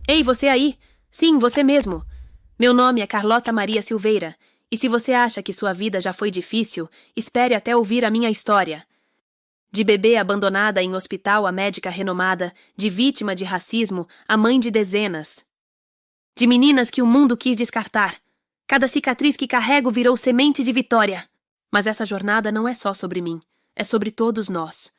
Ei, você aí! Sim, você mesmo! Meu nome é Carlota Maria Silveira, e se você acha que sua vida já foi difícil, espere até ouvir a minha história. De bebê abandonada em hospital a médica renomada, de vítima de racismo a mãe de dezenas. De meninas que o mundo quis descartar. Cada cicatriz que carrego virou semente de vitória. Mas essa jornada não é só sobre mim, é sobre todos nós.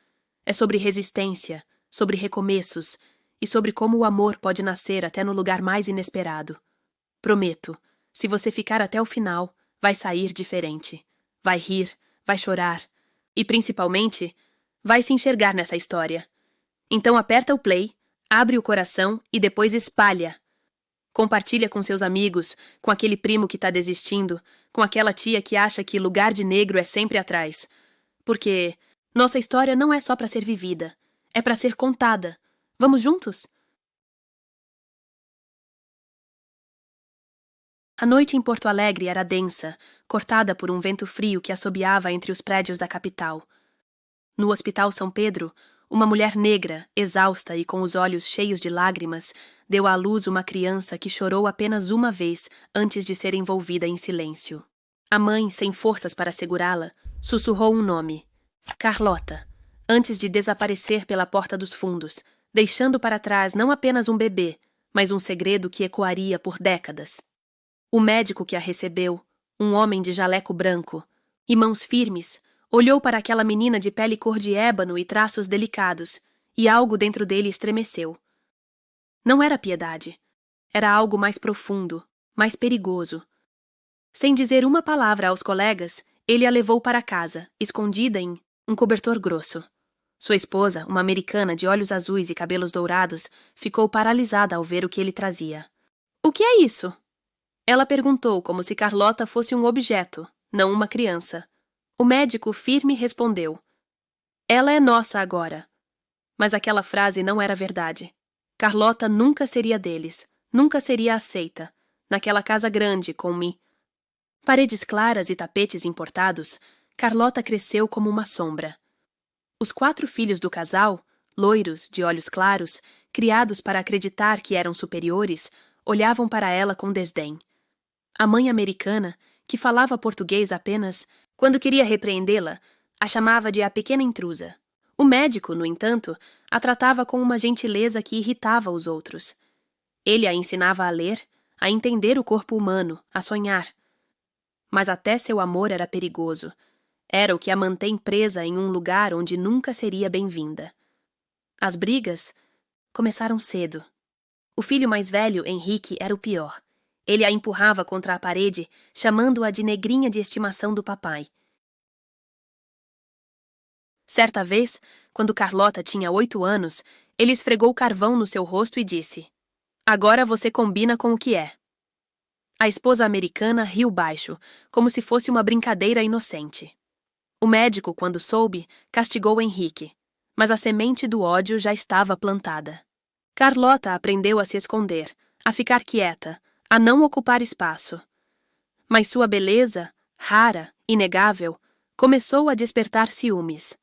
É sobre resistência, sobre recomeços e sobre como o amor pode nascer até no lugar mais inesperado. Prometo, se você ficar até o final, vai sair diferente. Vai rir, vai chorar e, principalmente, vai se enxergar nessa história. Então aperta o play, abre o coração e depois espalha. Compartilha com seus amigos, com aquele primo que tá desistindo, com aquela tia que acha que lugar de negro é sempre atrás. Porque nossa história não é só para ser vivida, é para ser contada. Vamos juntos? A noite em Porto Alegre era densa, cortada por um vento frio que assobiava entre os prédios da capital. No Hospital São Pedro, uma mulher negra, exausta e com os olhos cheios de lágrimas, deu à luz uma criança que chorou apenas uma vez antes de ser envolvida em silêncio. A mãe, sem forças para segurá-la, sussurrou um nome: Carlota, antes de desaparecer pela porta dos fundos, deixando para trás não apenas um bebê, mas um segredo que ecoaria por décadas. O médico que a recebeu, um homem de jaleco branco e mãos firmes, olhou para aquela menina de pele cor de ébano e traços delicados, e algo dentro dele estremeceu. Não era piedade. Era algo mais profundo, mais perigoso. Sem dizer uma palavra aos colegas, ele a levou para casa, escondida em um cobertor grosso. Sua esposa, uma americana de olhos azuis e cabelos dourados, ficou paralisada ao ver o que ele trazia. "O que é isso?" Ela perguntou como se Carlota fosse um objeto, não uma criança. O médico firme respondeu: "Ela é nossa agora." Mas aquela frase não era verdade. Carlota nunca seria deles, nunca seria aceita. Naquela casa grande, com paredes claras e tapetes importados, Carlota cresceu como uma sombra. Os 4 filhos do casal, loiros, de olhos claros, criados para acreditar que eram superiores, olhavam para ela com desdém. A mãe americana, que falava português apenas, quando queria repreendê-la, a chamava de a pequena intrusa. O médico, no entanto, a tratava com uma gentileza que irritava os outros. Ele a ensinava a ler, a entender o corpo humano, a sonhar. Mas até seu amor era perigoso. Era o que a mantém presa em um lugar onde nunca seria bem-vinda. As brigas começaram cedo. O filho mais velho, Henrique, era o pior. Ele a empurrava contra a parede, chamando-a de negrinha de estimação do papai. Certa vez, quando Carlota tinha 8 anos, ele esfregou carvão no seu rosto e disse: "Agora você combina com o que é." A esposa americana riu baixo, como se fosse uma brincadeira inocente. O médico, quando soube, castigou Henrique, mas a semente do ódio já estava plantada. Carlota aprendeu a se esconder, a ficar quieta, a não ocupar espaço. Mas sua beleza, rara, inegável, começou a despertar ciúmes.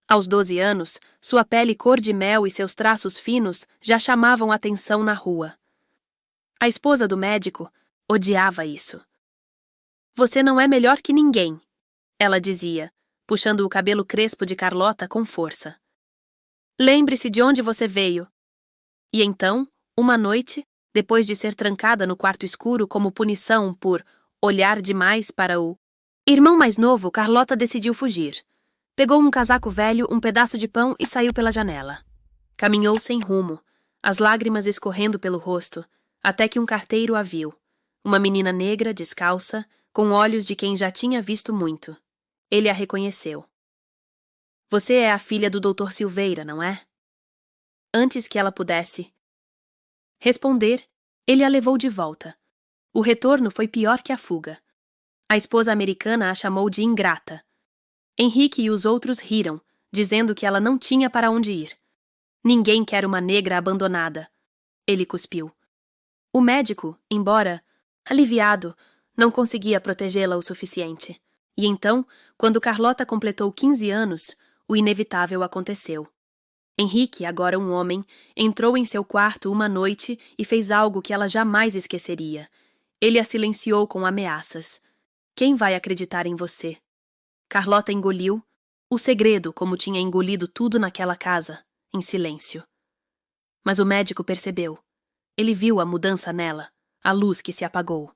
Aos 12 anos, sua pele cor de mel e seus traços finos já chamavam atenção na rua. A esposa do médico odiava isso. "Você não é melhor que ninguém", ela dizia, puxando o cabelo crespo de Carlota com força. "Lembre-se de onde você veio." E então, uma noite, depois de ser trancada no quarto escuro como punição por olhar demais para o irmão mais novo, Carlota decidiu fugir. Pegou um casaco velho, um pedaço de pão e saiu pela janela. Caminhou sem rumo, as lágrimas escorrendo pelo rosto, até que um carteiro a viu. Uma menina negra, descalça, com olhos de quem já tinha visto muito. Ele a reconheceu. "Você é a filha do Dr. Silveira, não é?" Antes que ela pudesse responder, ele a levou de volta. O retorno foi pior que a fuga. A esposa americana a chamou de ingrata. Henrique e os outros riram, dizendo que ela não tinha para onde ir. "Ninguém quer uma negra abandonada." Ele cuspiu. O médico, embora aliviado, não conseguia protegê-la o suficiente. E então, quando Carlota completou 15 anos, o inevitável aconteceu. Henrique, agora um homem, entrou em seu quarto uma noite e fez algo que ela jamais esqueceria. Ele a silenciou com ameaças. Quem vai acreditar em você? Carlota engoliu o segredo, como tinha engolido tudo naquela casa, em silêncio. Mas o médico percebeu. Ele viu a mudança nela, a luz que se apagou.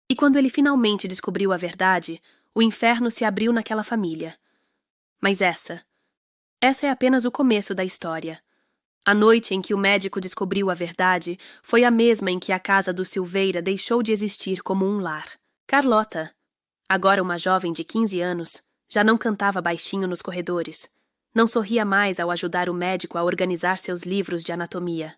E quando ele finalmente descobriu a verdade, o inferno se abriu naquela família. Mas essa é apenas o começo da história. A noite em que o médico descobriu a verdade foi a mesma em que a casa do Silveira deixou de existir como um lar. Carlota, agora uma jovem de 15 anos, já não cantava baixinho nos corredores. Não sorria mais ao ajudar o médico a organizar seus livros de anatomia.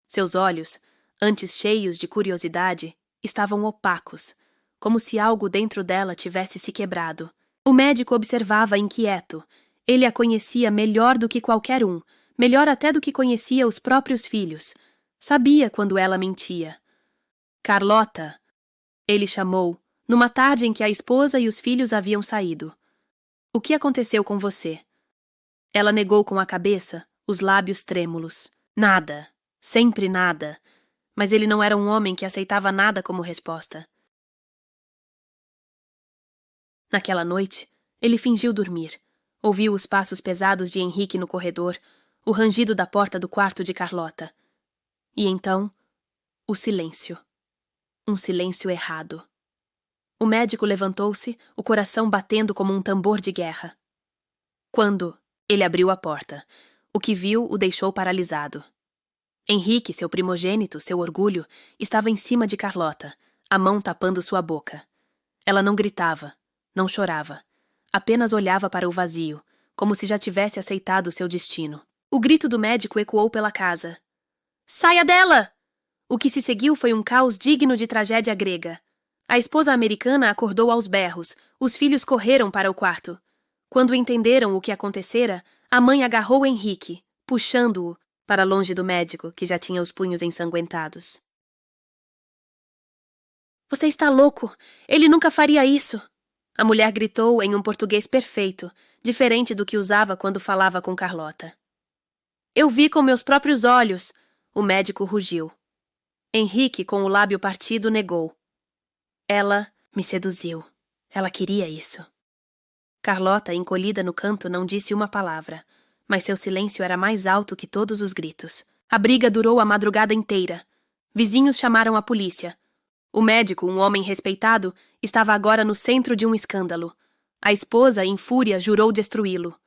Seus olhos, antes cheios de curiosidade, estavam opacos, como se algo dentro dela tivesse se quebrado. O médico observava inquieto. Ele a conhecia melhor do que qualquer um, melhor até do que conhecia os próprios filhos. Sabia quando ela mentia. Carlota, ele chamou, numa tarde em que a esposa e os filhos haviam saído. O que aconteceu com você? Ela negou com a cabeça, os lábios trêmulos. Nada. Sempre nada. Mas ele não era um homem que aceitava nada como resposta. Naquela noite, ele fingiu dormir. Ouviu os passos pesados de Henrique no corredor, o rangido da porta do quarto de Carlota. E então, o silêncio. Um silêncio errado. O médico levantou-se, o coração batendo como um tambor de guerra. Quando ele abriu a porta, o que viu o deixou paralisado. Henrique, seu primogênito, seu orgulho, estava em cima de Carlota, a mão tapando sua boca. Ela não gritava, não chorava. Apenas olhava para o vazio, como se já tivesse aceitado seu destino. O grito do médico ecoou pela casa. Saia dela! O que se seguiu foi um caos digno de tragédia grega. A esposa americana acordou aos berros, os filhos correram para o quarto. Quando entenderam o que acontecera, a mãe agarrou Henrique, puxando-o para longe do médico, que já tinha os punhos ensanguentados. Você está louco! Ele nunca faria isso! A mulher gritou em um português perfeito, diferente do que usava quando falava com Carlota. Eu vi com meus próprios olhos! O médico rugiu. Henrique, com o lábio partido, negou. Ela me seduziu. Ela queria isso. Carlota, encolhida no canto, não disse uma palavra, mas seu silêncio era mais alto que todos os gritos. A briga durou a madrugada inteira. Vizinhos chamaram a polícia. O médico, um homem respeitado, estava agora no centro de um escândalo. A esposa, em fúria, jurou destruí-lo.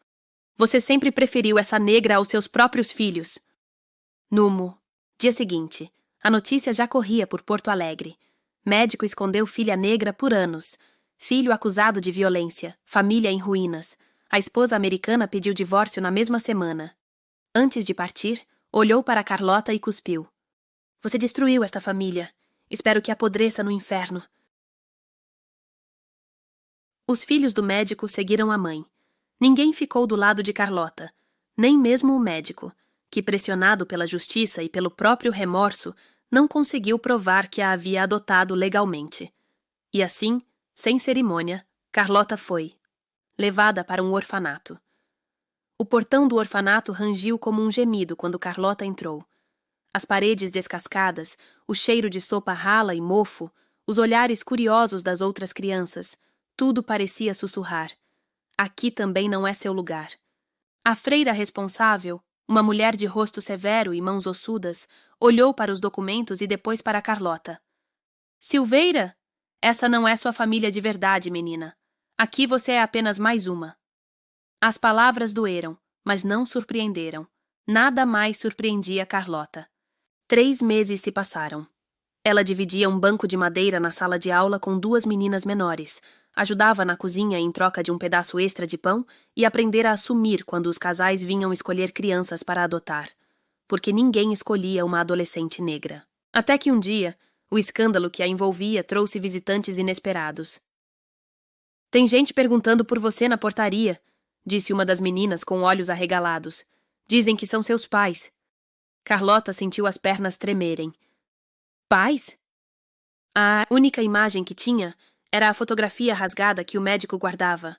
Você sempre preferiu essa negra aos seus próprios filhos. Numo. Dia seguinte, a notícia já corria por Porto Alegre. Médico escondeu filha negra por anos. Filho acusado de violência, família em ruínas. A esposa americana pediu divórcio na mesma semana. Antes de partir, olhou para Carlota e cuspiu. Você destruiu esta família. Espero que apodreça no inferno. Os filhos do médico seguiram a mãe. Ninguém ficou do lado de Carlota, nem mesmo o médico, que, pressionado pela justiça e pelo próprio remorso, não conseguiu provar que a havia adotado legalmente. E assim, sem cerimônia, Carlota foi, levada para um orfanato. O portão do orfanato rangiu como um gemido quando Carlota entrou. As paredes descascadas, o cheiro de sopa rala e mofo, os olhares curiosos das outras crianças, tudo parecia sussurrar. Aqui também não é seu lugar. A freira responsável, uma mulher de rosto severo e mãos ossudas, olhou para os documentos e depois para Carlota. Silveira? Essa não é sua família de verdade, menina. Aqui você é apenas mais uma. As palavras doeram, mas não surpreenderam. Nada mais surpreendia Carlota. 3 meses se passaram. Ela dividia um banco de madeira na sala de aula com 2 meninas menores, ajudava na cozinha em troca de um pedaço extra de pão e aprendera a assumir quando os casais vinham escolher crianças para adotar, porque ninguém escolhia uma adolescente negra. Até que um dia, o escândalo que a envolvia trouxe visitantes inesperados. Tem gente perguntando por você na portaria, disse uma das meninas com olhos arregalados. Dizem que são seus pais. Carlota sentiu as pernas tremerem. Pais? A única imagem que tinha era a fotografia rasgada que o médico guardava.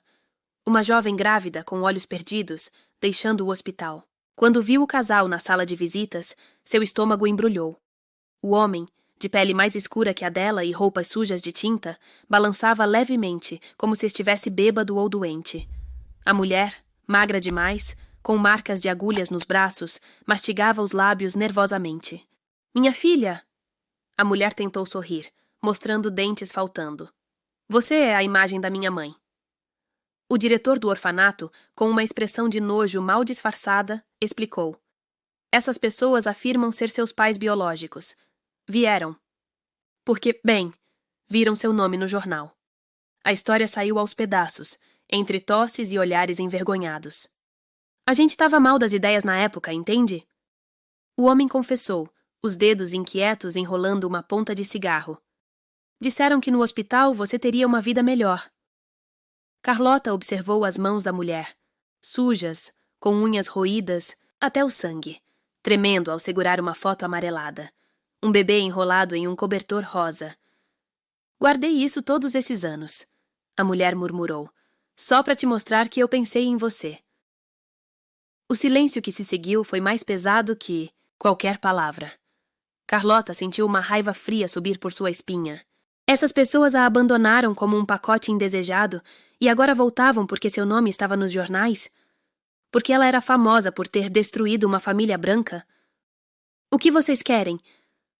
Uma jovem grávida com olhos perdidos, deixando o hospital. Quando viu o casal na sala de visitas, seu estômago embrulhou. O homem, de pele mais escura que a dela e roupas sujas de tinta, balançava levemente, como se estivesse bêbado ou doente. A mulher, magra demais, com marcas de agulhas nos braços, mastigava os lábios nervosamente. Minha filha! A mulher tentou sorrir, mostrando dentes faltando. Você é a imagem da minha mãe. O diretor do orfanato, com uma expressão de nojo mal disfarçada, explicou. Essas pessoas afirmam ser seus pais biológicos. Vieram. Porque, bem, viram seu nome no jornal. A história saiu aos pedaços, entre tosses e olhares envergonhados. A gente estava mal das ideias na época, entende? O homem confessou, os dedos inquietos enrolando uma ponta de cigarro. Disseram que no hospital você teria uma vida melhor. Carlota observou as mãos da mulher, sujas, com unhas roídas, até o sangue, tremendo ao segurar uma foto amarelada. Um bebê enrolado em um cobertor rosa. Guardei isso todos esses anos, a mulher murmurou, só para te mostrar que eu pensei em você. O silêncio que se seguiu foi mais pesado que qualquer palavra. Carlota sentiu uma raiva fria subir por sua espinha. Essas pessoas a abandonaram como um pacote indesejado e agora voltavam porque seu nome estava nos jornais? Porque ela era famosa por ter destruído uma família branca? O que vocês querem?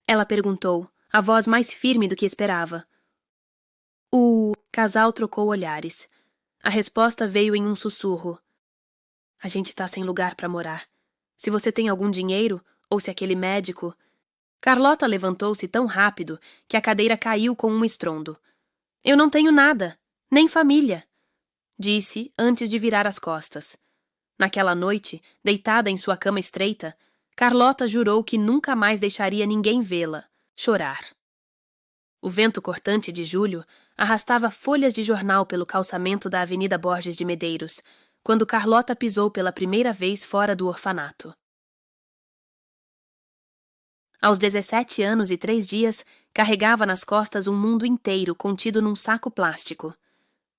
Ela perguntou, a voz mais firme do que esperava. O casal trocou olhares. A resposta veio em um sussurro. A gente está sem lugar para morar. Se você tem algum dinheiro, ou se aquele médico... Carlota levantou-se tão rápido que a cadeira caiu com um estrondo. Eu não tenho nada, nem família, disse antes de virar as costas. Naquela noite, deitada em sua cama estreita, Carlota jurou que nunca mais deixaria ninguém vê-la chorar. O vento cortante de julho arrastava folhas de jornal pelo calçamento da Avenida Borges de Medeiros, quando Carlota pisou pela primeira vez fora do orfanato. Aos 17 anos e 3 dias, carregava nas costas um mundo inteiro contido num saco plástico.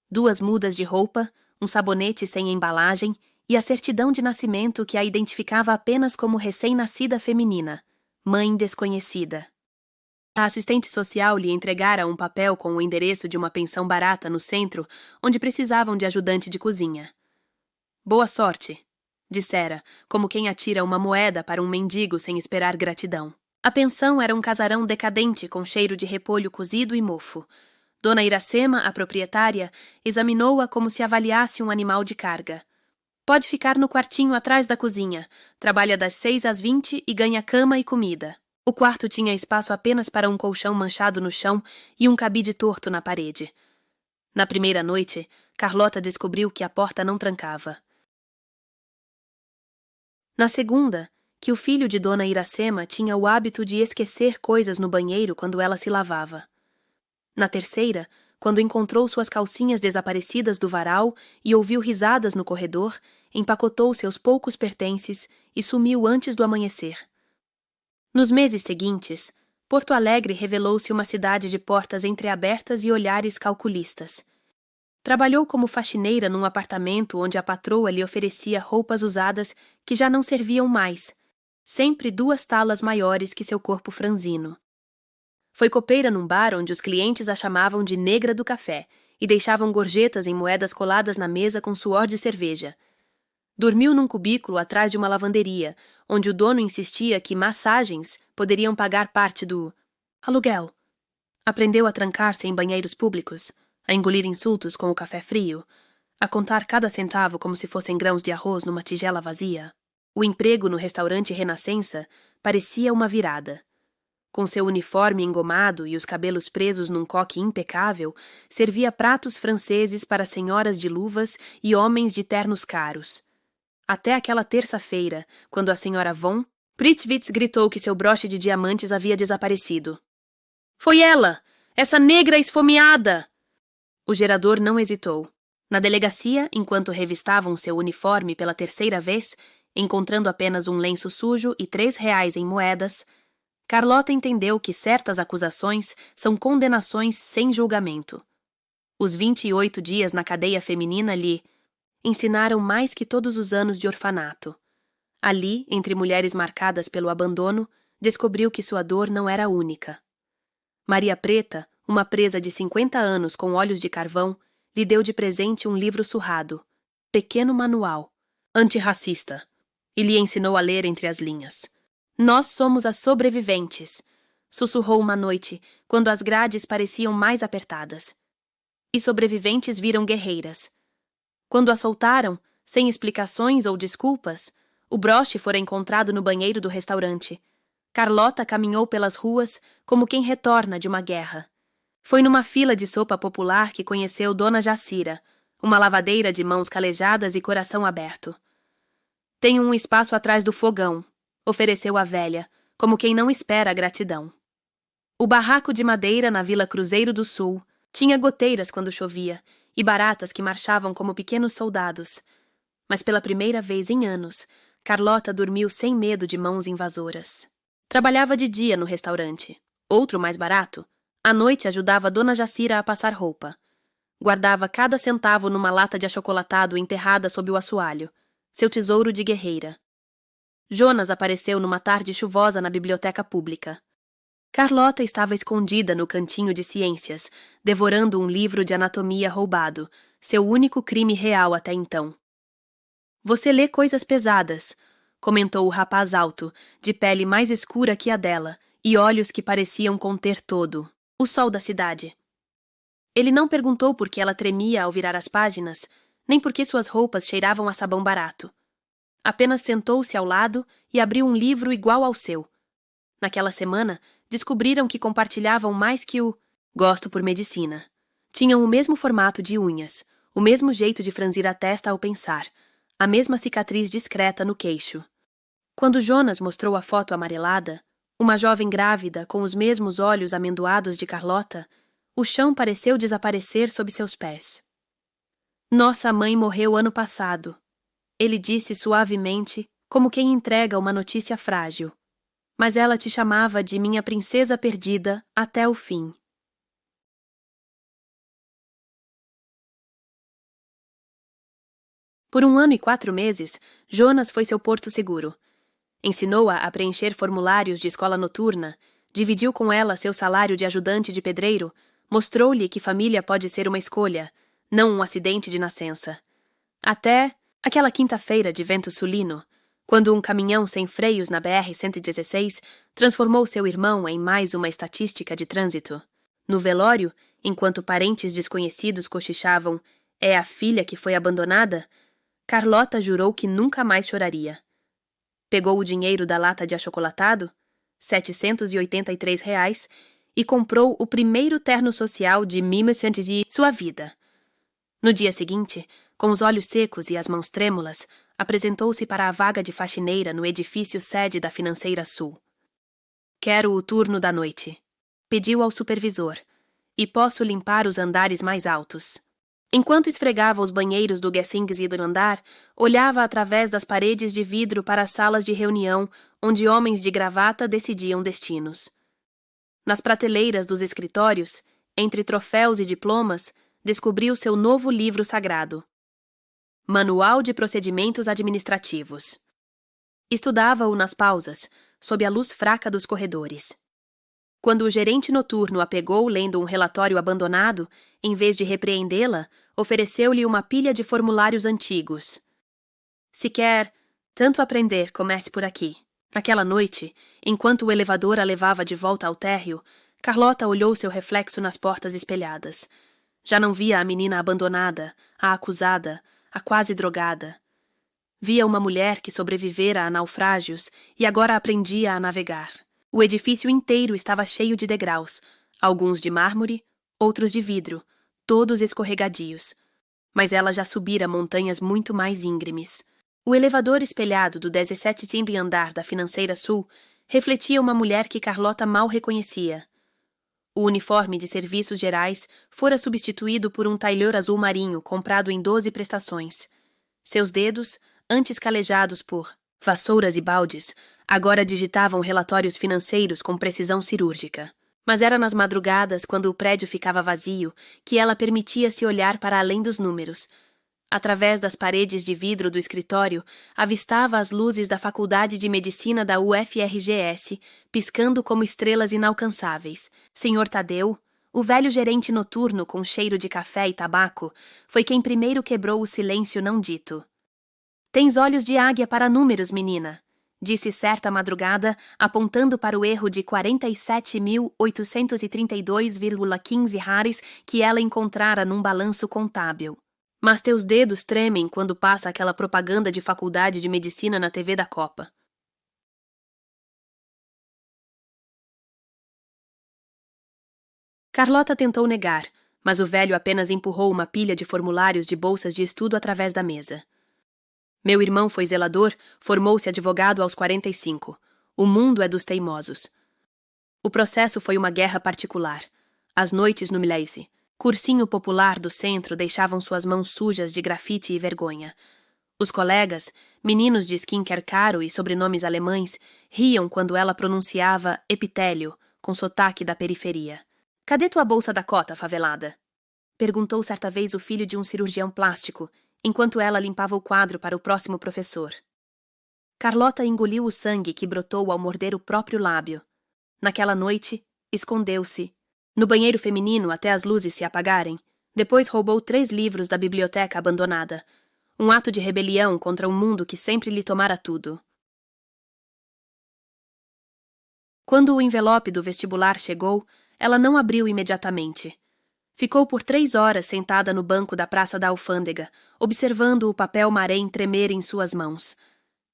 2 mudas de roupa, um sabonete sem embalagem e a certidão de nascimento que a identificava apenas como recém-nascida feminina, mãe desconhecida. A assistente social lhe entregara um papel com o endereço de uma pensão barata no centro, onde precisavam de ajudante de cozinha. Boa sorte, dissera, como quem atira uma moeda para um mendigo sem esperar gratidão. A pensão era um casarão decadente com cheiro de repolho cozido e mofo. Dona Iracema, a proprietária, examinou-a como se avaliasse um animal de carga. Pode ficar no quartinho atrás da cozinha. Trabalha das 6 às 20 e ganha cama e comida. O quarto tinha espaço apenas para um colchão manchado no chão e um cabide torto na parede. Na primeira noite, Carlota descobriu que a porta não trancava. Na segunda, que o filho de Dona Iracema tinha o hábito de esquecer coisas no banheiro quando ela se lavava. Na terceira, quando encontrou suas calcinhas desaparecidas do varal e ouviu risadas no corredor, empacotou seus poucos pertences e sumiu antes do amanhecer. Nos meses seguintes, Porto Alegre revelou-se uma cidade de portas entreabertas e olhares calculistas. Trabalhou como faxineira num apartamento onde a patroa lhe oferecia roupas usadas que já não serviam mais, sempre 2 talas maiores que seu corpo franzino. Foi copeira num bar onde os clientes a chamavam de negra do café e deixavam gorjetas em moedas coladas na mesa com suor de cerveja. Dormiu num cubículo atrás de uma lavanderia, onde o dono insistia que massagens poderiam pagar parte do aluguel. Aprendeu a trancar-se em banheiros públicos, a engolir insultos com o café frio, a contar cada centavo como se fossem grãos de arroz numa tigela vazia. O emprego no restaurante Renascença parecia uma virada. Com seu uniforme engomado e os cabelos presos num coque impecável, servia pratos franceses para senhoras de luvas e homens de ternos caros. Até aquela terça-feira, quando a senhora von Prittwitz gritou que seu broche de diamantes havia desaparecido. Foi ela! Essa negra esfomeada! O gerador não hesitou. Na delegacia, enquanto revistavam seu uniforme pela terceira vez, encontrando apenas um lenço sujo e R$3 em moedas, Carlota entendeu que certas acusações são condenações sem julgamento. Os 28 dias na cadeia feminina lhe ensinaram mais que todos os anos de orfanato. Ali, entre mulheres marcadas pelo abandono, descobriu que sua dor não era única. Maria Preta, uma presa de 50 anos com olhos de carvão, lhe deu de presente um livro surrado, Pequeno Manual, antirracista, e lhe ensinou a ler entre as linhas. Nós somos as sobreviventes, sussurrou uma noite, quando as grades pareciam mais apertadas. E sobreviventes viram guerreiras. Quando a soltaram, sem explicações ou desculpas, o broche fora encontrado no banheiro do restaurante. Carlota caminhou pelas ruas como quem retorna de uma guerra. Foi numa fila de sopa popular que conheceu Dona Jacira, uma lavadeira de mãos calejadas e coração aberto. Tenho um espaço atrás do fogão, ofereceu a velha, como quem não espera a gratidão. O barraco de madeira na Vila Cruzeiro do Sul tinha goteiras quando chovia e baratas que marchavam como pequenos soldados. Mas pela primeira vez em anos, Carlota dormiu sem medo de mãos invasoras. Trabalhava de dia no restaurante. Outro mais barato, à noite ajudava Dona Jacira a passar roupa. Guardava cada centavo numa lata de achocolatado enterrada sob o assoalho, seu tesouro de guerreira. Jonas apareceu numa tarde chuvosa na biblioteca pública. Carlota estava escondida no cantinho de ciências, devorando um livro de anatomia roubado, seu único crime real até então. Você lê coisas pesadas, comentou o rapaz alto, de pele mais escura que a dela, e olhos que pareciam conter todo o sol da cidade. Ele não perguntou por que ela tremia ao virar as páginas, nem por que suas roupas cheiravam a sabão barato. Apenas sentou-se ao lado e abriu um livro igual ao seu. Naquela semana, descobriram que compartilhavam mais que o gosto por medicina. Tinham o mesmo formato de unhas, o mesmo jeito de franzir a testa ao pensar, a mesma cicatriz discreta no queixo. Quando Jonas mostrou a foto amarelada, uma jovem grávida com os mesmos olhos amendoados de Carlota, o chão pareceu desaparecer sob seus pés. Nossa mãe morreu ano passado, ele disse suavemente, como quem entrega uma notícia frágil. Mas ela te chamava de minha princesa perdida até o fim. Por 1 ano e 4 meses, Jonas foi seu porto seguro. Ensinou-a a preencher formulários de escola noturna, dividiu com ela seu salário de ajudante de pedreiro, mostrou-lhe que família pode ser uma escolha, não um acidente de nascença. Até aquela quinta-feira de vento sulino, quando um caminhão sem freios na BR-116 transformou seu irmão em mais uma estatística de trânsito. No velório, enquanto parentes desconhecidos cochichavam "É a filha que foi abandonada?", Carlota jurou que nunca mais choraria. Pegou o dinheiro da lata de achocolatado, R$ 783, e comprou o primeiro terno social de 1900 de sua vida. No dia seguinte, com os olhos secos e as mãos trêmulas, apresentou-se para a vaga de faxineira no edifício sede da Financeira Sul. Quero o turno da noite, pediu ao supervisor, e posso limpar os andares mais altos. Enquanto esfregava os banheiros do décimo andar, olhava através das paredes de vidro para as salas de reunião onde homens de gravata decidiam destinos. Nas prateleiras dos escritórios, entre troféus e diplomas, descobriu seu novo livro sagrado. Manual de Procedimentos Administrativos. Estudava-o nas pausas, sob a luz fraca dos corredores. Quando o gerente noturno a pegou lendo um relatório abandonado, em vez de repreendê-la, ofereceu-lhe uma pilha de formulários antigos. Se quer tanto aprender, comece por aqui. Naquela noite, enquanto o elevador a levava de volta ao térreo, Carlota olhou seu reflexo nas portas espelhadas. Já não via a menina abandonada, a acusada, a quase drogada. Via uma mulher que sobrevivera a naufrágios e agora aprendia a navegar. O edifício inteiro estava cheio de degraus, alguns de mármore, outros de vidro, todos escorregadios. Mas ela já subira montanhas muito mais íngremes. O elevador espelhado do 17º andar da Financeira Sul refletia uma mulher que Carlota mal reconhecia. O uniforme de serviços gerais fora substituído por um tailleur azul marinho comprado em 12 prestações. Seus dedos, antes calejados por vassouras e baldes, agora digitavam relatórios financeiros com precisão cirúrgica. Mas era nas madrugadas, quando o prédio ficava vazio, que ela permitia-se olhar para além dos números. Através das paredes de vidro do escritório, avistava as luzes da Faculdade de Medicina da UFRGS, piscando como estrelas inalcançáveis. Senhor Tadeu, o velho gerente noturno com cheiro de café e tabaco, foi quem primeiro quebrou o silêncio não dito. Tens olhos de águia para números, menina, disse certa madrugada, apontando para o erro de 47.832,15 hares que ela encontrara num balanço contábil. Mas teus dedos tremem quando passa aquela propaganda de faculdade de medicina na TV da Copa. Carlota tentou negar, mas o velho apenas empurrou uma pilha de formulários de bolsas de estudo através da mesa. Meu irmão foi zelador, formou-se advogado aos 45. O mundo é dos teimosos. O processo foi uma guerra particular. As noites no Milese, cursinho popular do centro, deixavam suas mãos sujas de grafite e vergonha. Os colegas, meninos de skincare caro e sobrenomes alemães, riam quando ela pronunciava epitélio, com sotaque da periferia. Cadê tua bolsa da cota, favelada? Perguntou certa vez o filho de um cirurgião plástico, enquanto ela limpava o quadro para o próximo professor. Carlota engoliu o sangue que brotou ao morder o próprio lábio. Naquela noite, escondeu-se no banheiro feminino até as luzes se apagarem. Depois roubou 3 livros da biblioteca abandonada. Um ato de rebelião contra um mundo que sempre lhe tomara tudo. Quando o envelope do vestibular chegou, ela não abriu imediatamente. Ficou por 3 horas sentada no banco da Praça da Alfândega, observando o papel marém tremer em suas mãos.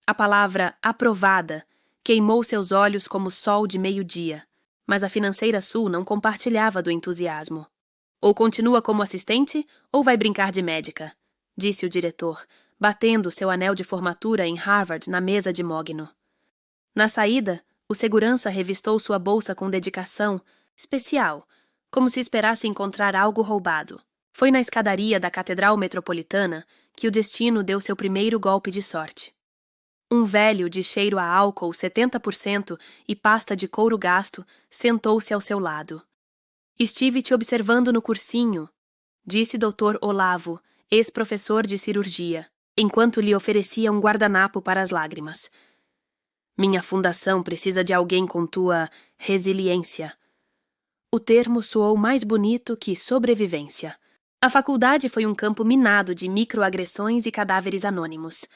A palavra aprovada queimou seus olhos como sol de meio-dia, mas a Financeira Sul não compartilhava do entusiasmo. Ou continua como assistente, ou vai brincar de médica, disse o diretor, batendo seu anel de formatura em Harvard na mesa de mogno. Na saída, o segurança revistou sua bolsa com dedicação especial, como se esperasse encontrar algo roubado. Foi na escadaria da Catedral Metropolitana que o destino deu seu primeiro golpe de sorte. Um velho de cheiro a álcool 70% e pasta de couro gasto sentou-se ao seu lado. Estive te observando no cursinho, disse Dr. Olavo, ex-professor de cirurgia, enquanto lhe oferecia um guardanapo para as lágrimas. Minha fundação precisa de alguém com tua resiliência. O termo soou mais bonito que sobrevivência. A faculdade foi um campo minado de microagressões e cadáveres anônimos.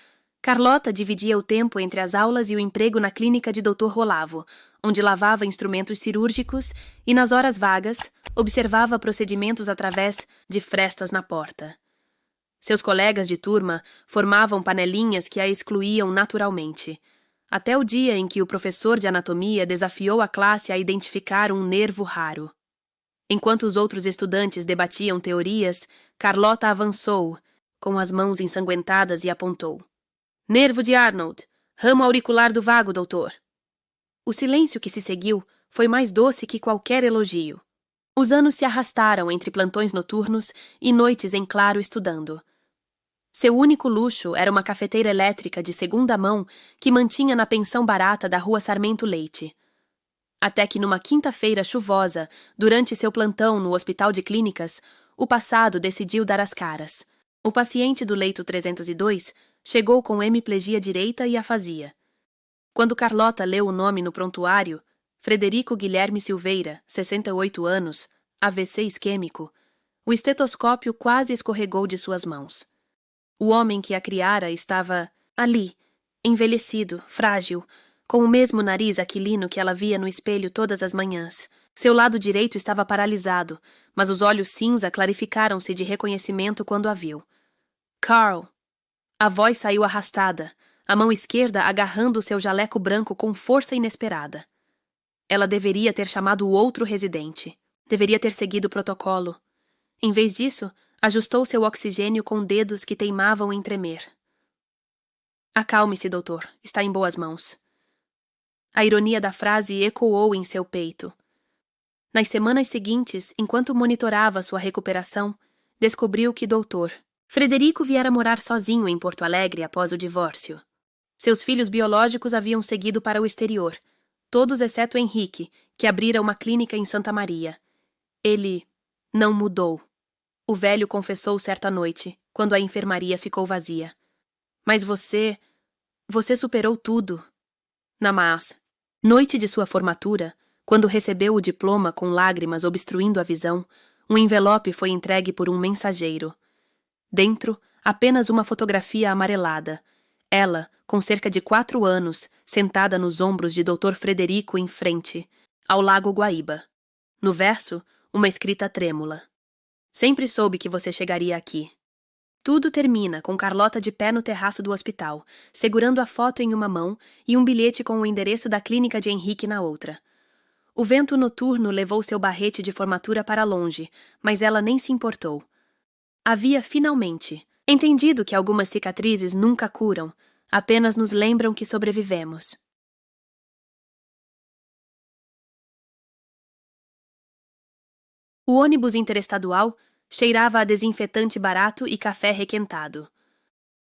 Carlota dividia o tempo entre as aulas e o emprego na clínica de Dr. Olavo, onde lavava instrumentos cirúrgicos e, nas horas vagas, observava procedimentos através de frestas na porta. Seus colegas de turma formavam panelinhas que a excluíam naturalmente, até o dia em que o professor de anatomia desafiou a classe a identificar um nervo raro. Enquanto os outros estudantes debatiam teorias, Carlota avançou, com as mãos ensanguentadas, e apontou. Nervo de Arnold, ramo auricular do vago, doutor. O silêncio que se seguiu foi mais doce que qualquer elogio. Os anos se arrastaram entre plantões noturnos e noites em claro estudando. Seu único luxo era uma cafeteira elétrica de segunda mão que mantinha na pensão barata da Rua Sarmento Leite. Até que numa quinta-feira chuvosa, durante seu plantão no Hospital de Clínicas, o passado decidiu dar as caras. O paciente do leito 302 chegou com hemiplegia direita e afasia. Quando Carlota leu o nome no prontuário, Frederico Guilherme Silveira, 68 anos, AVC isquêmico, o estetoscópio quase escorregou de suas mãos. O homem que a criara estava ali, envelhecido, frágil, com o mesmo nariz aquilino que ela via no espelho todas as manhãs. Seu lado direito estava paralisado, mas os olhos cinza clarificaram-se de reconhecimento quando a viu. Carl! A voz saiu arrastada, a mão esquerda agarrando seu jaleco branco com força inesperada. Ela deveria ter chamado o outro residente. Deveria ter seguido o protocolo. Em vez disso, ajustou seu oxigênio com dedos que teimavam em tremer. Acalme-se, doutor. Está em boas mãos. A ironia da frase ecoou em seu peito. Nas semanas seguintes, enquanto monitorava sua recuperação, descobriu que doutor Frederico viera morar sozinho em Porto Alegre após o divórcio. Seus filhos biológicos haviam seguido para o exterior, todos exceto Henrique, que abrira uma clínica em Santa Maria. Ele não mudou. O velho confessou certa noite, quando a enfermaria ficou vazia. Mas você superou tudo. Mas, noite de sua formatura, quando recebeu o diploma com lágrimas obstruindo a visão, um envelope foi entregue por um mensageiro. Dentro, apenas uma fotografia amarelada. Ela, com cerca de 4 anos, sentada nos ombros de Dr. Frederico em frente, ao Lago Guaíba. No verso, uma escrita trêmula. Sempre soube que você chegaria aqui. Tudo termina com Carlota de pé no terraço do hospital, segurando a foto em uma mão e um bilhete com o endereço da clínica de Henrique na outra. O vento noturno levou seu barrete de formatura para longe, mas ela nem se importou. Havia finalmente entendido que algumas cicatrizes nunca curam, apenas nos lembram que sobrevivemos. O ônibus interestadual cheirava a desinfetante barato e café requentado.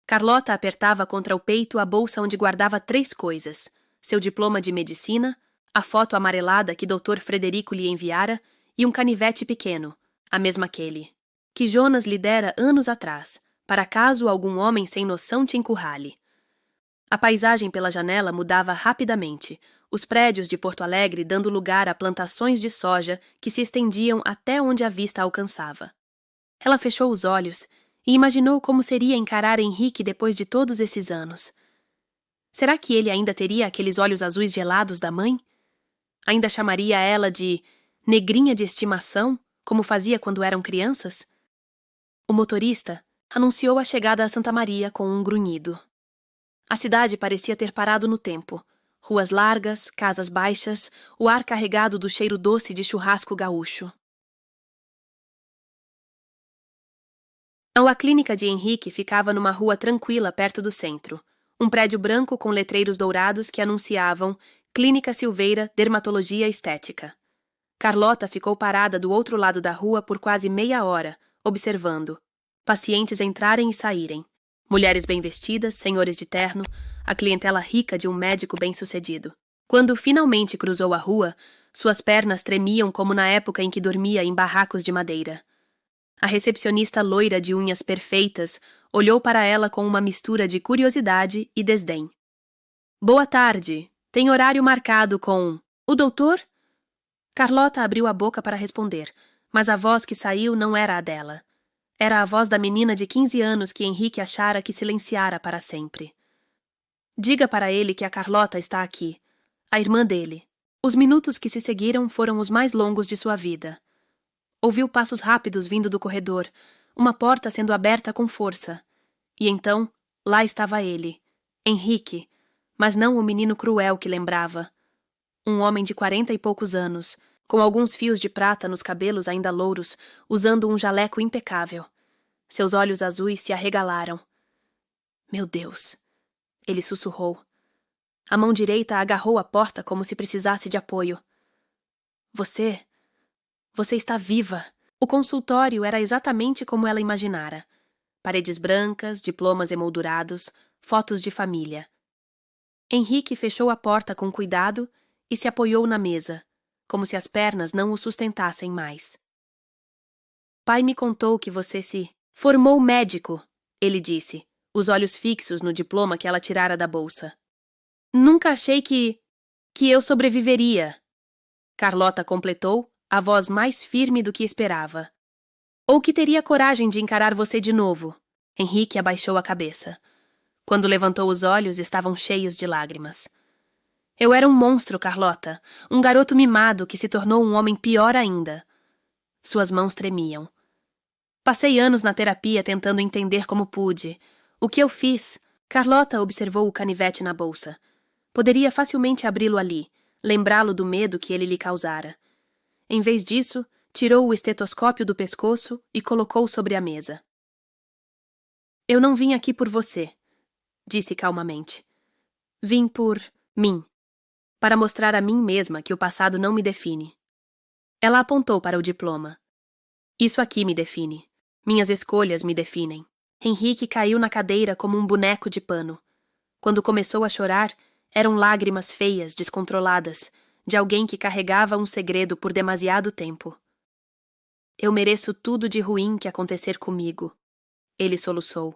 Carlota apertava contra o peito a bolsa onde guardava 3 coisas: seu diploma de medicina, a foto amarelada que Dr. Frederico lhe enviara e um canivete pequeno, a mesma que Jonas lhe dera anos atrás, para caso algum homem sem noção te encurrale. A paisagem pela janela mudava rapidamente, os prédios de Porto Alegre dando lugar a plantações de soja que se estendiam até onde a vista alcançava. Ela fechou os olhos e imaginou como seria encarar Henrique depois de todos esses anos. Será que ele ainda teria aqueles olhos azuis gelados da mãe? Ainda chamaria ela de negrinha de estimação, como fazia quando eram crianças? O motorista anunciou a chegada a Santa Maria com um grunhido. A cidade parecia ter parado no tempo. Ruas largas, casas baixas, o ar carregado do cheiro doce de churrasco gaúcho. A clínica de Henrique ficava numa rua tranquila perto do centro. Um prédio branco com letreiros dourados que anunciavam Clínica Silveira Dermatologia Estética. Carlota ficou parada do outro lado da rua por quase meia hora, observando. Pacientes entrarem e saírem. Mulheres bem vestidas, senhores de terno, a clientela rica de um médico bem-sucedido. Quando finalmente cruzou a rua, suas pernas tremiam como na época em que dormia em barracos de madeira. A recepcionista loira de unhas perfeitas olhou para ela com uma mistura de curiosidade e desdém. Boa tarde. Tem horário marcado com... O doutor? Carlota abriu a boca para responder, mas a voz que saiu não era a dela. Era a voz da menina de 15 anos que Henrique achara que silenciara para sempre. Diga para ele que a Carlota está aqui, a irmã dele. Os minutos que se seguiram foram os mais longos de sua vida. Ouviu passos rápidos vindo do corredor, uma porta sendo aberta com força. E então, lá estava ele, Henrique, mas não o menino cruel que lembrava. Um homem de 40 e poucos anos, com alguns fios de prata nos cabelos ainda louros, usando um jaleco impecável. Seus olhos azuis se arregalaram. Meu Deus! Ele sussurrou. A mão direita agarrou a porta como se precisasse de apoio. Você está viva! O consultório era exatamente como ela imaginara. Paredes brancas, diplomas emoldurados, fotos de família. Henrique fechou a porta com cuidado e se apoiou na mesa, como se as pernas não o sustentassem mais. Pai me contou que você se formou médico, ele disse, os olhos fixos no diploma que ela tirara da bolsa. Nunca achei que eu sobreviveria. Carlota completou, a voz mais firme do que esperava. Ou que teria coragem de encarar você de novo. Henrique abaixou a cabeça. Quando levantou os olhos, estavam cheios de lágrimas. Eu era um monstro, Carlota, um garoto mimado que se tornou um homem pior ainda. Suas mãos tremiam. Passei anos na terapia tentando entender como pude. O que eu fiz? Carlota observou o canivete na bolsa. Poderia facilmente abri-lo ali, lembrá-lo do medo que ele lhe causara. Em vez disso, tirou o estetoscópio do pescoço e colocou sobre a mesa. Eu não vim aqui por você, disse calmamente. Vim por mim. Para mostrar a mim mesma que o passado não me define. Ela apontou para o diploma. Isso aqui me define. Minhas escolhas me definem. Henrique caiu na cadeira como um boneco de pano. Quando começou a chorar, eram lágrimas feias, descontroladas, de alguém que carregava um segredo por demasiado tempo. Eu mereço tudo de ruim que acontecer comigo. Ele soluçou.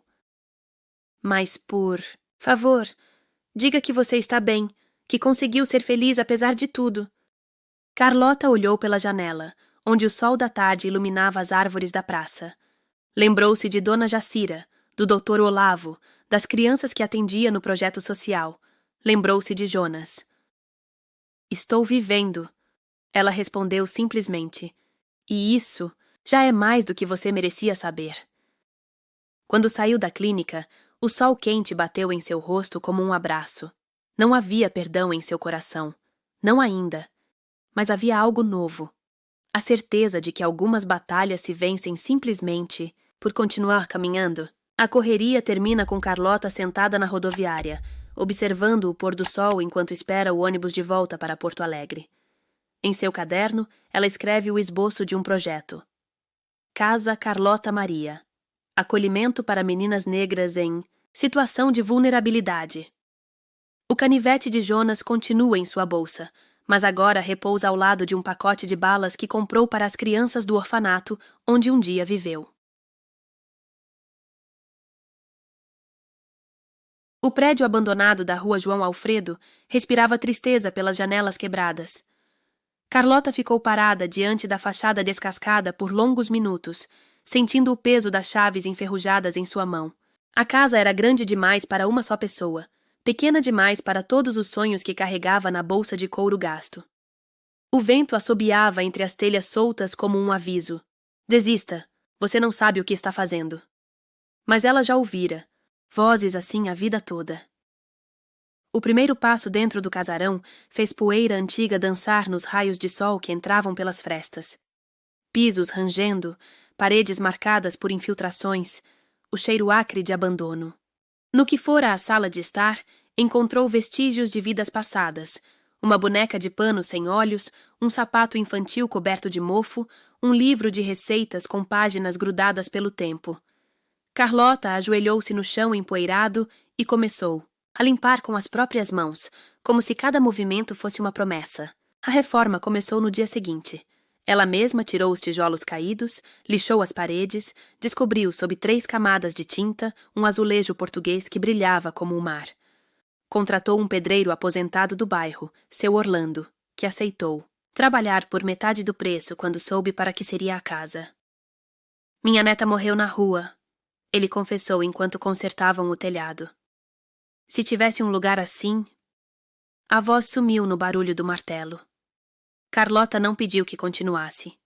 Mas por favor, diga que você está bem, que conseguiu ser feliz apesar de tudo. Carlota olhou pela janela, onde o sol da tarde iluminava as árvores da praça. Lembrou-se de Dona Jacira, do Dr. Olavo, das crianças que atendia no projeto social. Lembrou-se de Jonas. Estou vivendo, ela respondeu simplesmente. E isso já é mais do que você merecia saber. Quando saiu da clínica, o sol quente bateu em seu rosto como um abraço. Não havia perdão em seu coração. Não ainda. Mas havia algo novo. A certeza de que algumas batalhas se vencem simplesmente por continuar caminhando. A correria termina com Carlota sentada na rodoviária, observando o pôr do sol enquanto espera o ônibus de volta para Porto Alegre. Em seu caderno, ela escreve o esboço de um projeto. Casa Carlota Maria. Acolhimento para meninas negras em situação de vulnerabilidade. O canivete de Jonas continua em sua bolsa, mas agora repousa ao lado de um pacote de balas que comprou para as crianças do orfanato onde um dia viveu. O prédio abandonado da rua João Alfredo respirava tristeza pelas janelas quebradas. Carlota ficou parada diante da fachada descascada por longos minutos, sentindo o peso das chaves enferrujadas em sua mão. A casa era grande demais para uma só pessoa, pequena demais para todos os sonhos que carregava na bolsa de couro gasto. O vento assobiava entre as telhas soltas como um aviso. Desista, você não sabe o que está fazendo. Mas ela já ouvira, vozes assim a vida toda. O primeiro passo dentro do casarão fez poeira antiga dançar nos raios de sol que entravam pelas frestas. Pisos rangendo, paredes marcadas por infiltrações, o cheiro acre de abandono. No que fora a sala de estar, encontrou vestígios de vidas passadas, uma boneca de pano sem olhos, um sapato infantil coberto de mofo, um livro de receitas com páginas grudadas pelo tempo. Carlota ajoelhou-se no chão empoeirado e começou a limpar com as próprias mãos, como se cada movimento fosse uma promessa. A reforma começou no dia seguinte. Ela mesma tirou os tijolos caídos, lixou as paredes, descobriu sob 3 camadas de tinta um azulejo português que brilhava como o mar. Contratou um pedreiro aposentado do bairro, seu Orlando, que aceitou trabalhar por metade do preço quando soube para que seria a casa. Minha neta morreu na rua, ele confessou enquanto consertavam o telhado. Se tivesse um lugar assim... A voz sumiu no barulho do martelo. Carlota não pediu que continuasse.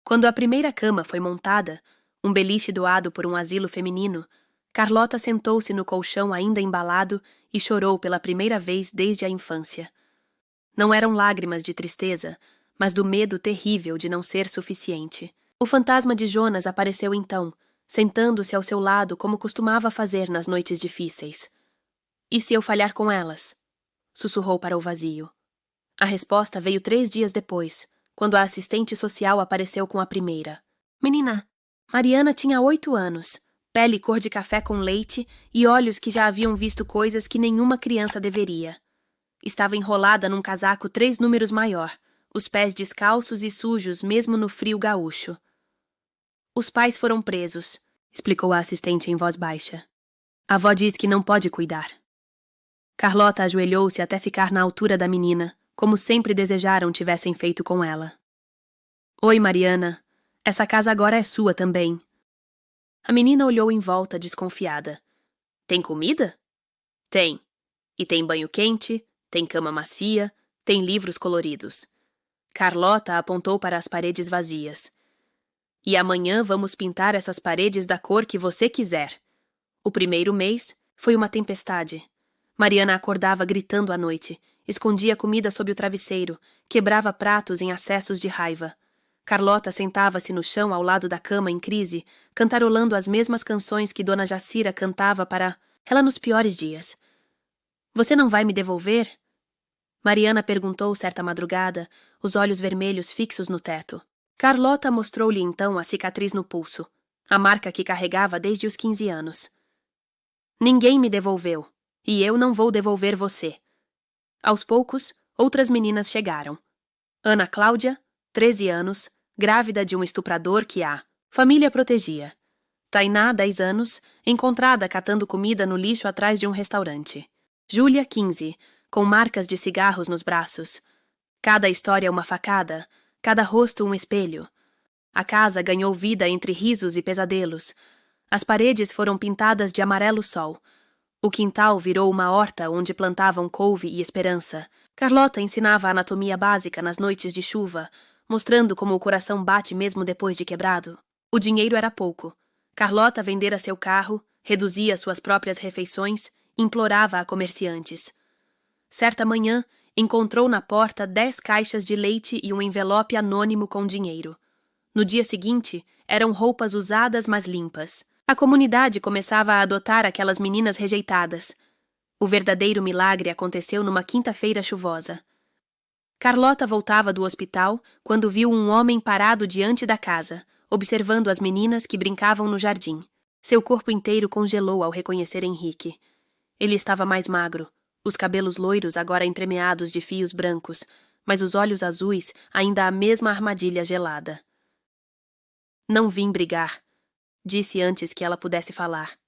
Quando a primeira cama foi montada, um beliche doado por um asilo feminino, Carlota sentou-se no colchão ainda embalado e chorou pela primeira vez desde a infância. Não eram lágrimas de tristeza, mas do medo terrível de não ser suficiente. O fantasma de Jonas apareceu então, sentando-se ao seu lado como costumava fazer nas noites difíceis. E se eu falhar com elas? Sussurrou para o vazio. A resposta veio 3 dias depois, quando a assistente social apareceu com a primeira. Menina, Mariana tinha 8 anos, pele cor de café com leite e olhos que já haviam visto coisas que nenhuma criança deveria. Estava enrolada num casaco 3 números maior, os pés descalços e sujos mesmo no frio gaúcho. Os pais foram presos, explicou a assistente em voz baixa. A avó diz que não pode cuidar. Carlota ajoelhou-se até ficar na altura da menina, como sempre desejaram tivessem feito com ela. Oi, Mariana. Essa casa agora é sua também. A menina olhou em volta, desconfiada. Tem comida? Tem. E tem banho quente, tem cama macia, tem livros coloridos. Carlota apontou para as paredes vazias. E amanhã vamos pintar essas paredes da cor que você quiser. O primeiro mês foi uma tempestade. Mariana acordava gritando à noite, escondia comida sob o travesseiro, quebrava pratos em acessos de raiva. Carlota sentava-se no chão ao lado da cama em crise, cantarolando as mesmas canções que Dona Jacira cantava para ela nos piores dias. Você não vai me devolver? Mariana perguntou certa madrugada, os olhos vermelhos fixos no teto. Carlota mostrou-lhe então a cicatriz no pulso, a marca que carregava desde os 15 anos. Ninguém me devolveu, e eu não vou devolver você. Aos poucos, outras meninas chegaram. Ana Cláudia, 13 anos, grávida de um estuprador que a família protegia. Tainá, 10 anos, encontrada catando comida no lixo atrás de um restaurante. Júlia, 15, com marcas de cigarros nos braços. Cada história uma facada, cada rosto um espelho. A casa ganhou vida entre risos e pesadelos. As paredes foram pintadas de amarelo sol. O quintal virou uma horta onde plantavam couve e esperança. Carlota ensinava a anatomia básica nas noites de chuva, mostrando como o coração bate mesmo depois de quebrado. O dinheiro era pouco. Carlota vendera seu carro, reduzia suas próprias refeições, implorava a comerciantes. Certa manhã, encontrou na porta 10 caixas de leite e um envelope anônimo com dinheiro. No dia seguinte, eram roupas usadas mas limpas. A comunidade começava a adotar aquelas meninas rejeitadas. O verdadeiro milagre aconteceu numa quinta-feira chuvosa. Carlota voltava do hospital quando viu um homem parado diante da casa, observando as meninas que brincavam no jardim. Seu corpo inteiro congelou ao reconhecer Henrique. Ele estava mais magro, os cabelos loiros agora entremeados de fios brancos, mas os olhos azuis ainda a mesma armadilha gelada. Não vim brigar, disse antes que ela pudesse falar.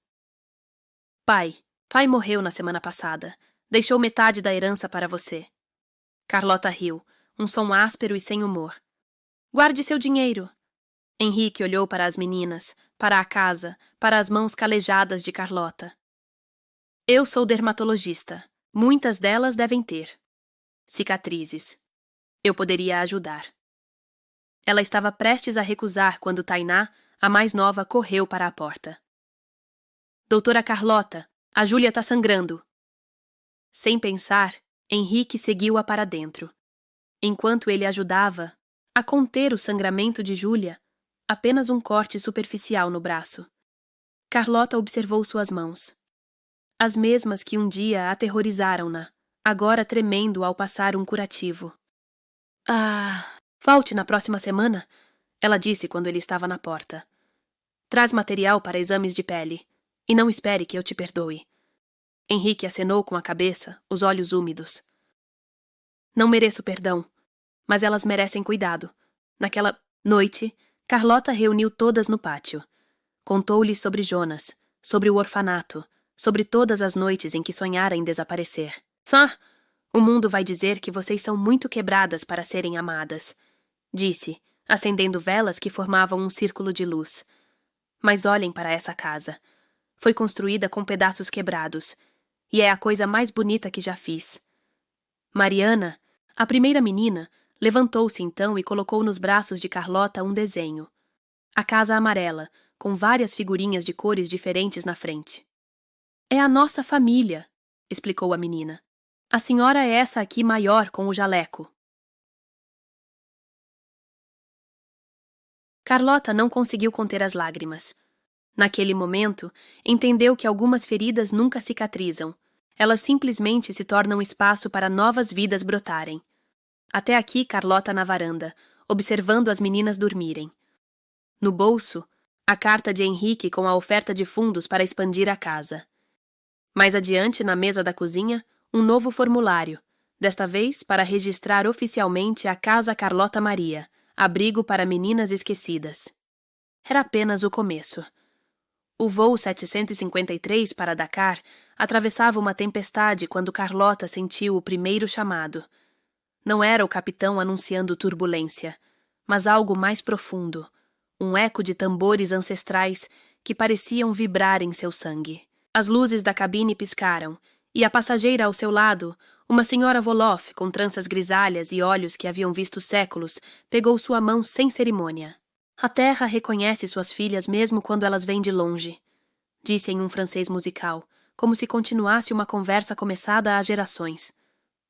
Pai morreu na semana passada. Deixou metade da herança para você. Carlota riu, um som áspero e sem humor. Guarde seu dinheiro. Henrique olhou para as meninas, para a casa, para as mãos calejadas de Carlota. Eu sou dermatologista. Muitas delas devem ter cicatrizes. Eu poderia ajudar. Ela estava prestes a recusar quando Tainá, a mais nova, correu para a porta. Doutora Carlota, a Júlia está sangrando. Sem pensar, Henrique seguiu-a para dentro. Enquanto ele ajudava a conter o sangramento de Júlia, apenas um corte superficial no braço. Carlota observou suas mãos. As mesmas que um dia aterrorizaram-na, agora tremendo ao passar um curativo. Volte na próxima semana, ela disse quando ele estava na porta. Traz material para exames de pele, e não espere que eu te perdoe. Henrique acenou com a cabeça, os olhos úmidos. Não mereço perdão, mas elas merecem cuidado. Naquela noite, Carlota reuniu todas no pátio. Contou-lhes sobre Jonas, sobre o orfanato, sobre todas as noites em que sonhara em desaparecer. O mundo vai dizer que vocês são muito quebradas para serem amadas, disse, acendendo velas que formavam um círculo de luz. Mas olhem para essa casa. Foi construída com pedaços quebrados, e é a coisa mais bonita que já fiz. Mariana, a primeira menina, levantou-se então e colocou nos braços de Carlota um desenho. A casa amarela, com várias figurinhas de cores diferentes na frente. É a nossa família, explicou a menina. A senhora é essa aqui maior com o jaleco. Carlota não conseguiu conter as lágrimas. Naquele momento, entendeu que algumas feridas nunca cicatrizam. Elas simplesmente se tornam espaço para novas vidas brotarem. Até aqui Carlota na varanda, observando as meninas dormirem. No bolso, a carta de Henrique com a oferta de fundos para expandir a casa. Mais adiante, na mesa da cozinha, um novo formulário, desta vez para registrar oficialmente a Casa Carlota Maria, abrigo para meninas esquecidas. Era apenas o começo. O voo 753 para Dakar atravessava uma tempestade quando Carlota sentiu o primeiro chamado. Não era o capitão anunciando turbulência, mas algo mais profundo, um eco de tambores ancestrais que pareciam vibrar em seu sangue. As luzes da cabine piscaram, e a passageira ao seu lado, uma senhora Wolof com tranças grisalhas e olhos que haviam visto séculos, pegou sua mão sem cerimônia. A terra reconhece suas filhas mesmo quando elas vêm de longe, disse em um francês musical, como se continuasse uma conversa começada há gerações.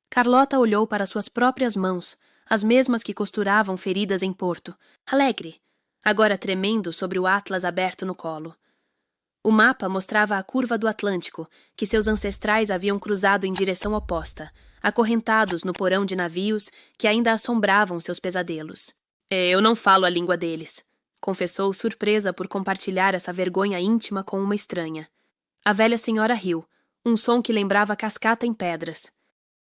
Carlota olhou para suas próprias mãos, as mesmas que costuravam feridas em Porto, alegre, agora tremendo sobre o atlas aberto no colo. O mapa mostrava a curva do Atlântico, que seus ancestrais haviam cruzado em direção oposta, acorrentados no porão de navios que ainda assombravam seus pesadelos. Eu não falo a língua deles, confessou surpresa por compartilhar essa vergonha íntima com uma estranha. A velha senhora riu, um som que lembrava cascata em pedras.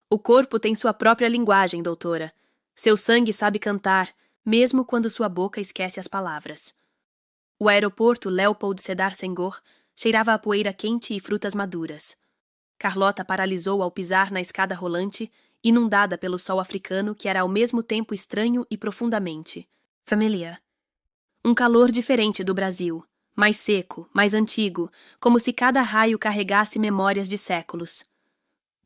O corpo tem sua própria linguagem, doutora. Seu sangue sabe cantar, mesmo quando sua boca esquece as palavras. O aeroporto Leopold Sédar Senghor cheirava a poeira quente e frutas maduras. Carlota paralisou ao pisar na escada rolante, inundada pelo sol africano que era ao mesmo tempo estranho e profundamente familiar. Um calor diferente do Brasil, mais seco, mais antigo, como se cada raio carregasse memórias de séculos.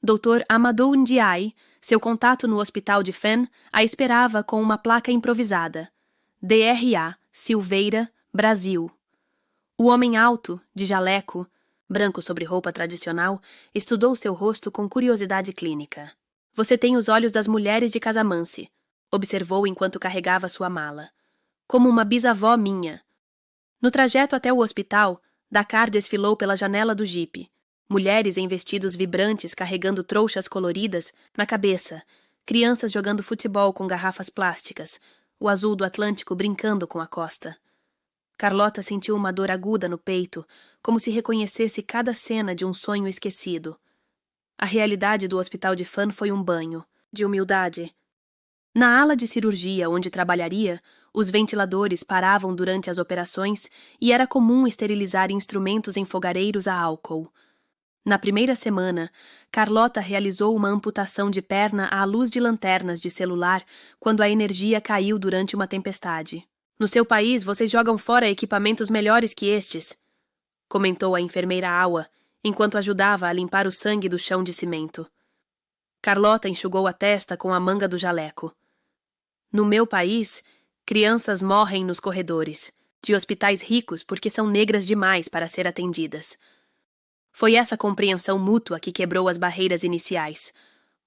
Dr. Amadou Ndiaye, seu contato no hospital de Fen, a esperava com uma placa improvisada. DRA, Silveira, Brasil. O homem alto, de jaleco, branco sobre roupa tradicional, estudou seu rosto com curiosidade clínica. Você tem os olhos das mulheres de Casamance, observou enquanto carregava sua mala. Como uma bisavó minha. No trajeto até o hospital, Dakar desfilou pela janela do jipe. Mulheres em vestidos vibrantes carregando trouxas coloridas na cabeça, crianças jogando futebol com garrafas plásticas, o azul do Atlântico brincando com a costa. Carlota sentiu uma dor aguda no peito, como se reconhecesse cada cena de um sonho esquecido. A realidade do hospital de Fan foi um banho, de humildade. Na ala de cirurgia onde trabalharia, os ventiladores paravam durante as operações e era comum esterilizar instrumentos em fogareiros a álcool. Na primeira semana, Carlota realizou uma amputação de perna à luz de lanternas de celular quando a energia caiu durante uma tempestade. No seu país, vocês jogam fora equipamentos melhores que estes, comentou a enfermeira Awa, enquanto ajudava a limpar o sangue do chão de cimento. Carlota enxugou a testa com a manga do jaleco. No meu país, crianças morrem nos corredores, de hospitais ricos porque são negras demais para ser atendidas. Foi essa compreensão mútua que quebrou as barreiras iniciais.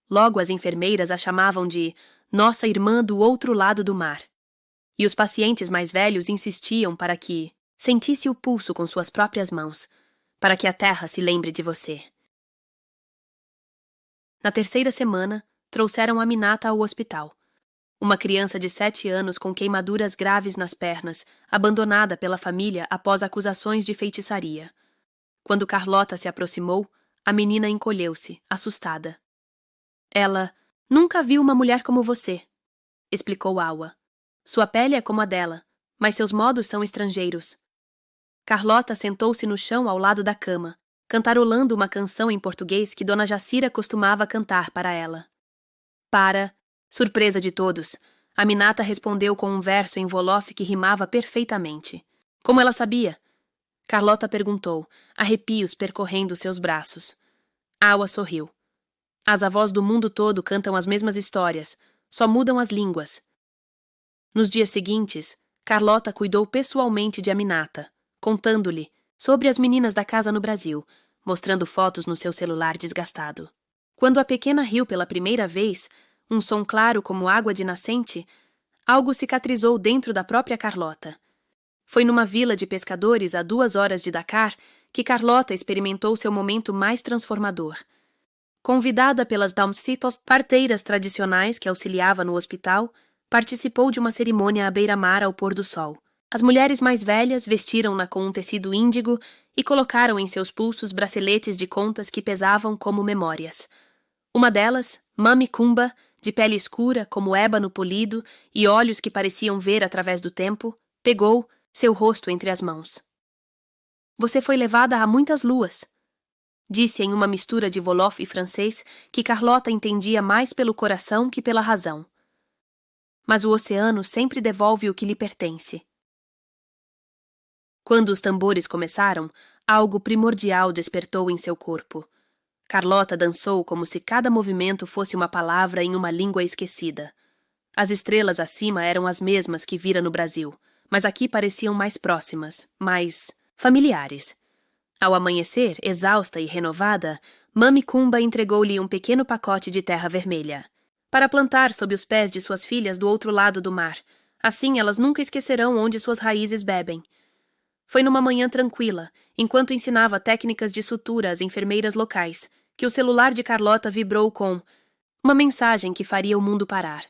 Logo as enfermeiras a chamavam de nossa irmã do outro lado do mar. E os pacientes mais velhos insistiam para que sentisse o pulso com suas próprias mãos, para que a terra se lembre de você. Na terceira semana, trouxeram Aminata ao hospital. Uma criança de 7 anos com queimaduras graves nas pernas, abandonada pela família após acusações de feitiçaria. Quando Carlota se aproximou, a menina encolheu-se, assustada. Ela nunca viu uma mulher como você, explicou Awa. Sua pele é como a dela, mas seus modos são estrangeiros. Carlota sentou-se no chão ao lado da cama, cantarolando uma canção em português que Dona Jacira costumava cantar para ela. Para surpresa de todos, Aminata respondeu com um verso em Wolof que rimava perfeitamente. Como ela sabia? Carlota perguntou, arrepios percorrendo seus braços. Awa sorriu. As avós do mundo todo cantam as mesmas histórias, só mudam as línguas. Nos dias seguintes, Carlota cuidou pessoalmente de Aminata, contando-lhe sobre as meninas da casa no Brasil, mostrando fotos no seu celular desgastado. Quando a pequena riu pela primeira vez, um som claro como água de nascente, algo cicatrizou dentro da própria Carlota. Foi numa vila de pescadores a 2 horas de Dakar que Carlota experimentou seu momento mais transformador. Convidada pelas Damsitos, parteiras tradicionais que auxiliava no hospital, participou de uma cerimônia à beira-mar ao pôr do sol. As mulheres mais velhas vestiram-na com um tecido índigo e colocaram em seus pulsos braceletes de contas que pesavam como memórias. Uma delas, Mami Kumba, de pele escura como ébano polido e olhos que pareciam ver através do tempo, pegou seu rosto entre as mãos. Você foi levada a muitas luas, disse em uma mistura de Wolof e francês que Carlota entendia mais pelo coração que pela razão. Mas o oceano sempre devolve o que lhe pertence. Quando os tambores começaram, algo primordial despertou em seu corpo. Carlota dançou como se cada movimento fosse uma palavra em uma língua esquecida. As estrelas acima eram as mesmas que vira no Brasil, mas aqui pareciam mais próximas, mais familiares. Ao amanhecer, exausta e renovada, Mami Kumba entregou-lhe um pequeno pacote de terra vermelha, para plantar sob os pés de suas filhas do outro lado do mar. Assim elas nunca esquecerão onde suas raízes bebem. Foi numa manhã tranquila, enquanto ensinava técnicas de sutura às enfermeiras locais, que o celular de Carlota vibrou com uma mensagem que faria o mundo parar.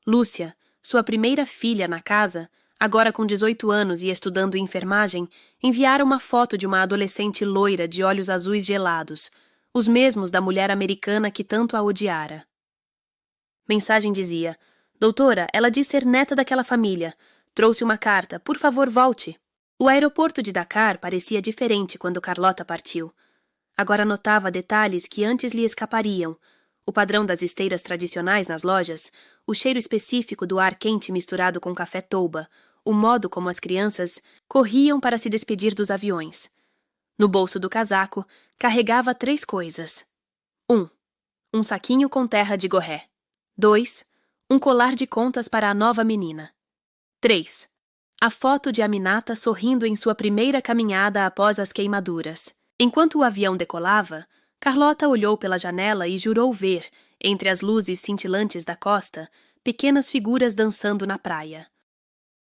Lúcia, sua primeira filha na casa, agora com 18 anos e estudando enfermagem, enviara uma foto de uma adolescente loira de olhos azuis gelados, os mesmos da mulher americana que tanto a odiara. Mensagem dizia: Doutora, ela diz ser neta daquela família. Trouxe uma carta. Por favor, volte. O aeroporto de Dakar parecia diferente quando Carlota partiu. Agora notava detalhes que antes lhe escapariam. O padrão das esteiras tradicionais nas lojas, o cheiro específico do ar quente misturado com café touba, o modo como as crianças corriam para se despedir dos aviões. No bolso do casaco, carregava 3 coisas. 1. Um saquinho com terra de gorré. 2. Um colar de contas para a nova menina. 3. A foto de Aminata sorrindo em sua primeira caminhada após as queimaduras. Enquanto o avião decolava, Carlota olhou pela janela e jurou ver, entre as luzes cintilantes da costa, pequenas figuras dançando na praia.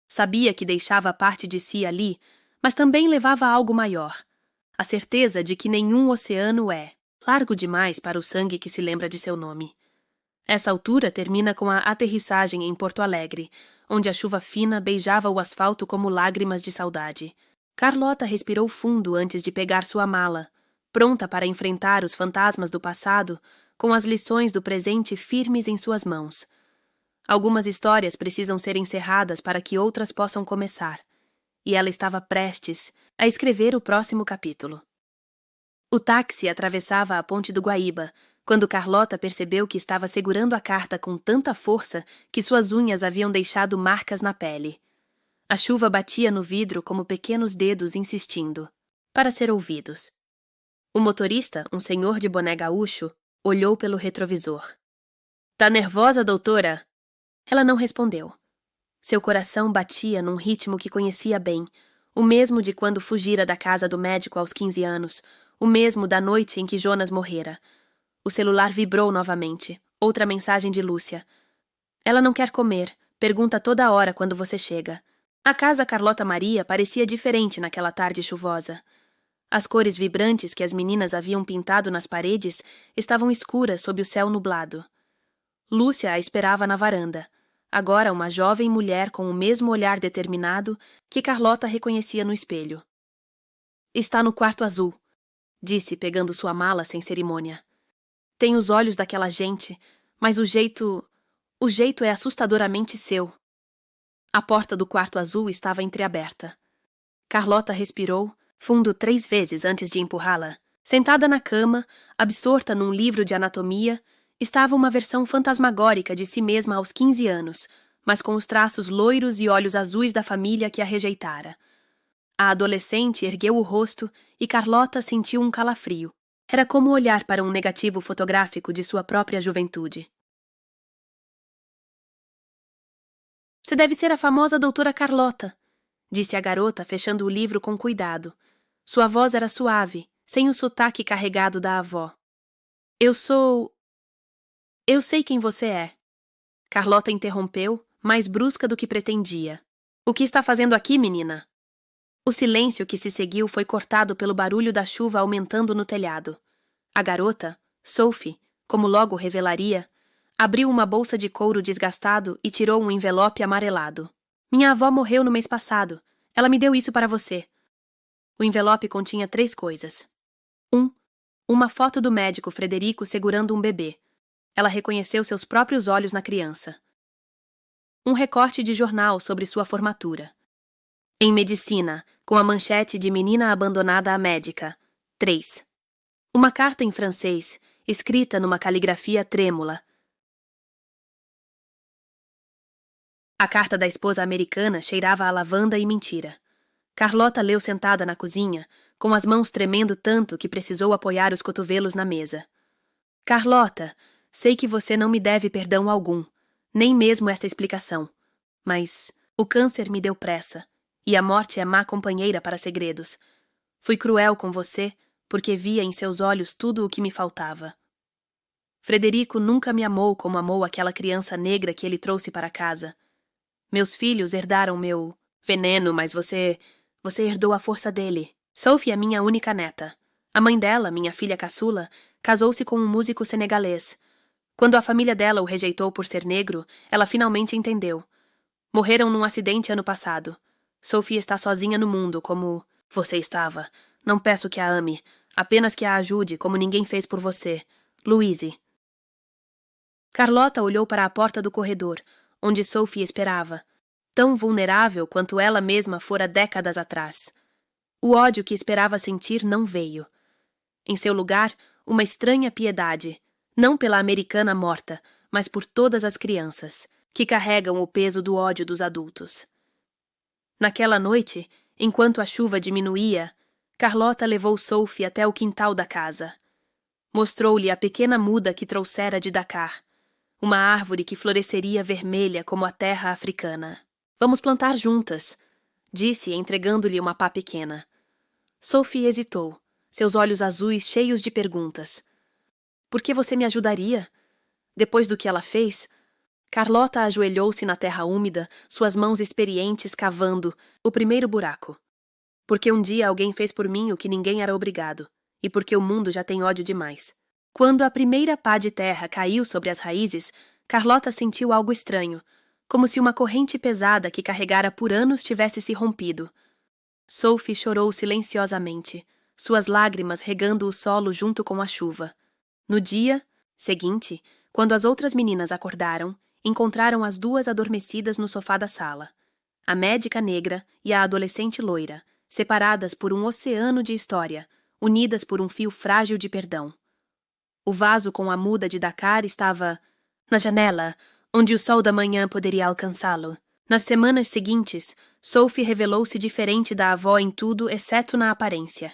Sabia que deixava parte de si ali, mas também levava algo maior. A certeza de que nenhum oceano é largo demais para o sangue que se lembra de seu nome. Essa altura termina com a aterrissagem em Porto Alegre, onde a chuva fina beijava o asfalto como lágrimas de saudade. Carlota respirou fundo antes de pegar sua mala, pronta para enfrentar os fantasmas do passado, com as lições do presente firmes em suas mãos. Algumas histórias precisam ser encerradas para que outras possam começar, e ela estava prestes a escrever o próximo capítulo. O táxi atravessava a ponte do Guaíba, quando Carlota percebeu que estava segurando a carta com tanta força que suas unhas haviam deixado marcas na pele. A chuva batia no vidro como pequenos dedos insistindo, para ser ouvidos. O motorista, um senhor de boné gaúcho, olhou pelo retrovisor. Tá nervosa, doutora? Ela não respondeu. Seu coração batia num ritmo que conhecia bem, o mesmo de quando fugira da casa do médico aos 15 anos, o mesmo da noite em que Jonas morrera. O celular vibrou novamente. Outra mensagem de Lúcia. Ela não quer comer. Pergunta toda hora quando você chega. A casa Carlota Maria parecia diferente naquela tarde chuvosa. As cores vibrantes que as meninas haviam pintado nas paredes estavam escuras sob o céu nublado. Lúcia a esperava na varanda. Agora uma jovem mulher com o mesmo olhar determinado que Carlota reconhecia no espelho. Está no quarto azul, disse, pegando sua mala sem cerimônia. Tem os olhos daquela gente, mas o jeito é assustadoramente seu. A porta do quarto azul estava entreaberta. Carlota respirou fundo 3 vezes antes de empurrá-la. Sentada na cama, absorta num livro de anatomia, estava uma versão fantasmagórica de si mesma aos 15 anos, mas com os traços loiros e olhos azuis da família que a rejeitara. A adolescente ergueu o rosto e Carlota sentiu um calafrio. Era como olhar para um negativo fotográfico de sua própria juventude. Você deve ser a famosa doutora Carlota, disse a garota, fechando o livro com cuidado. Sua voz era suave, sem o sotaque carregado da avó. Eu sei quem você é. Carlota interrompeu, mais brusca do que pretendia. O que está fazendo aqui, menina? O silêncio que se seguiu foi cortado pelo barulho da chuva aumentando no telhado. A garota, Sophie, como logo revelaria, abriu uma bolsa de couro desgastado e tirou um envelope amarelado. Minha avó morreu no mês passado. Ela me deu isso para você. O envelope continha 3 coisas. 1. Uma foto do médico Frederico segurando um bebê. Ela reconheceu seus próprios olhos na criança. Um recorte de jornal sobre sua formatura. Em medicina, com a manchete de menina abandonada à médica. 3. Uma carta em francês, escrita numa caligrafia trêmula. A carta da esposa americana cheirava a lavanda e mentira. Carlota leu sentada na cozinha, com as mãos tremendo tanto que precisou apoiar os cotovelos na mesa. Carlota, sei que você não me deve perdão algum, nem mesmo esta explicação. Mas o câncer me deu pressa, e a morte é má companheira para segredos. Fui cruel com você, porque via em seus olhos tudo o que me faltava. Frederico nunca me amou como amou aquela criança negra que ele trouxe para casa. Meus filhos herdaram meu veneno, mas você herdou a força dele. Sophie é minha única neta. A mãe dela, minha filha caçula, casou-se com um músico senegalês. Quando a família dela o rejeitou por ser negro, ela finalmente entendeu. Morreram num acidente ano passado. Sophie está sozinha no mundo, como você estava. Não peço que a ame, apenas que a ajude, como ninguém fez por você. Louise. Carlota olhou para a porta do corredor, onde Sophie esperava, tão vulnerável quanto ela mesma fora décadas atrás. O ódio que esperava sentir não veio. Em seu lugar, uma estranha piedade, não pela americana morta, mas por todas as crianças, que carregam o peso do ódio dos adultos. Naquela noite, enquanto a chuva diminuía, Carlota levou Sophie até o quintal da casa. Mostrou-lhe a pequena muda que trouxera de Dakar, uma árvore que floresceria vermelha como a terra africana. Vamos plantar juntas, disse, entregando-lhe uma pá pequena. Sophie hesitou, seus olhos azuis cheios de perguntas. Por que você me ajudaria? Depois do que ela fez? Carlota ajoelhou-se na terra úmida, suas mãos experientes cavando o primeiro buraco. Porque um dia alguém fez por mim o que ninguém era obrigado, e porque o mundo já tem ódio demais. Quando a primeira pá de terra caiu sobre as raízes, Carlota sentiu algo estranho, como se uma corrente pesada que carregara por anos tivesse se rompido. Sophie chorou silenciosamente, suas lágrimas regando o solo junto com a chuva. No dia seguinte, quando as outras meninas acordaram, encontraram as duas adormecidas no sofá da sala. A médica negra e a adolescente loira, separadas por um oceano de história, unidas por um fio frágil de perdão. O vaso com a muda de Dakar estava na janela, onde o sol da manhã poderia alcançá-lo. Nas semanas seguintes, Sophie revelou-se diferente da avó em tudo exceto na aparência.